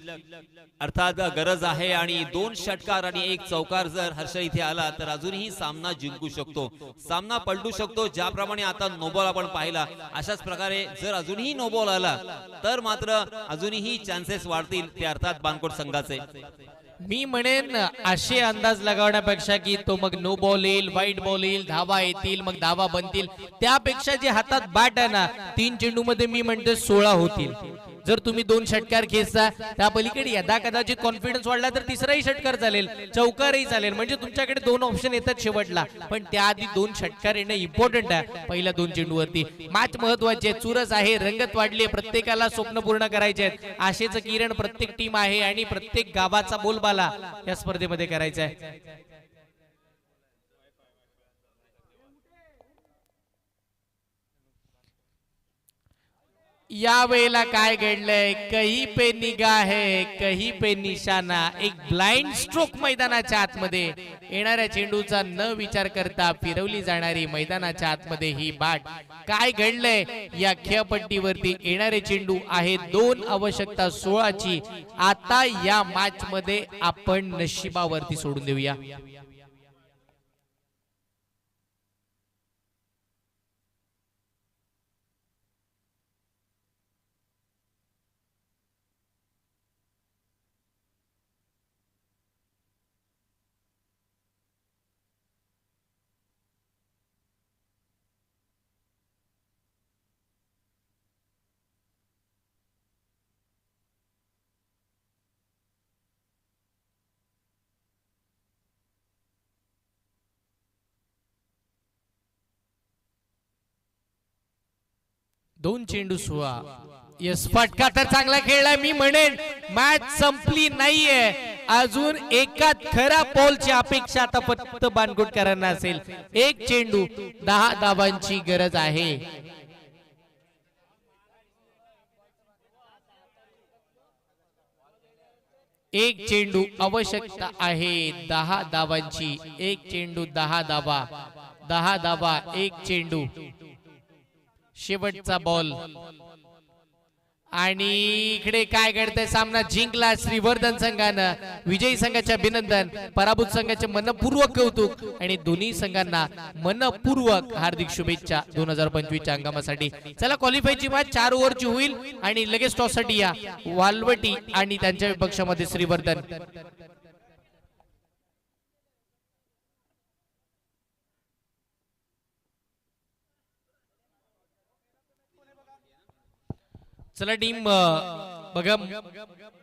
अर्थात गरज आहे. आणि 2 षटकार आणि 1 चौकार जर हर्ष इथे आला तर अजूनही सामना जिंकू शकतो, सामना पलटू शकतो. ज्याप्रमाणे आता नो बॉल आपण पाहिला, अशाच प्रकारे जर अजूनही नो बॉल आला तर मात्र अजूनही चान्सेस वाढतील ते अर्थात बानकोट संघाचे. मी म्हणेन असे अंदाज लगावण्यापेक्षा की तो मग नो बॉल येईल, वाईट बॉल येईल, धावा येतील, मग धावा बनतील, त्यापेक्षा जे हातात बॅट आहे ना 3 चेंडू मध्ये मी म्हणते 16 होतील. जर तुम्ही 2 षटकार खेचता त्या पलीकडे यदा कदाचित कॉन्फिडन्स वाढला तर तिसराही षटकार चालेल, चौकारही चालेल. म्हणजे तुमच्याकडे 2 ऑप्शन येतात शेवटला. पण त्याआधी 2 षटकार येणं इम्पॉर्टंट आहे पहिल्या 2 चेंडूवरती. मॅच महत्वाची आहे, चुरस आहे, रंगत वाढली आहे, प्रत्येकाला स्वप्न पूर्ण करायचे आहेत. आशेचं किरण प्रत्येक टीम आहे आणि प्रत्येक गावाचा बोलबाला या स्पर्धेमध्ये करायचा आहे. या वेळेला काय घडलंय, कहीं पे निगाह है कहीं पे निशाना. एक ब्लाइंड स्ट्रोक मैदानाच्या आतमध्ये, येणाऱ्या चेंडूचा न विचार करता फिरवली जाणारी मैदानाच्या आतमध्ये ही बाट. काय घडलंय या खेळपट्टीवरती, येणारे चेंडू आहे 2, आवश्यकता 16 ची. आता या मॅच मध्ये आपण नशिबावरती सोडून देऊया. दोन चेंडू 16. यस, फटका तर चांगला खेळलाय. मी म्हणेन मॅच संपली नाहीये. अजून एकाच खरा बॉलची अपेक्षा आता फक्त बानकोटकरांना असेल. एक चेंडू 10 धावांची गरज आहे. एक चेंडू आवश्यकता आहे 10 धावांची. एक चेंडू 10 धावा. 10 धावा एक चेंडू. शेवटचा बॉल आणि इकडे काय घडतंय. सामना जिंकला श्रीवर्धन संघानं. विजयी संघाचे अभिनंदन, पराभूत संघाचे मनपूर्वक कौतुक आणि दोन्ही संघांना मनपूर्वक हार्दिक शुभेच्छा 2025 च्या हंगामासाठी. चला क्वालिफायची मॅच 4 ओव्हरची होईल आणि लगेच टॉस साठी या. वालवटी आणि त्यांच्या विपक्षामध्ये श्रीवर्धन. चला टीम बघा.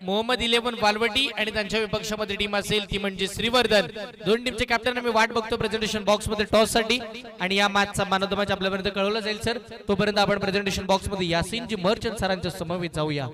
मोहम्मद 11 वालवटी आणि त्यांच्या विपक्षामध्ये टीम असेल ती म्हणजे श्रीवर्धन. दोन टीमचे कॅप्टन आम्ही वाट बघतो प्रेझेंटेशन बॉक्स मध्ये टॉस साठी आणि या मॅचचा मॅन ऑफ द मॅच आपल्यापर्यंत कळवला जाईल सर. तोपर्यंत आपण प्रेझेंटेशन बॉक्स मध्ये यासिन जी मर्चंट सरांच्या समवेत जाऊया.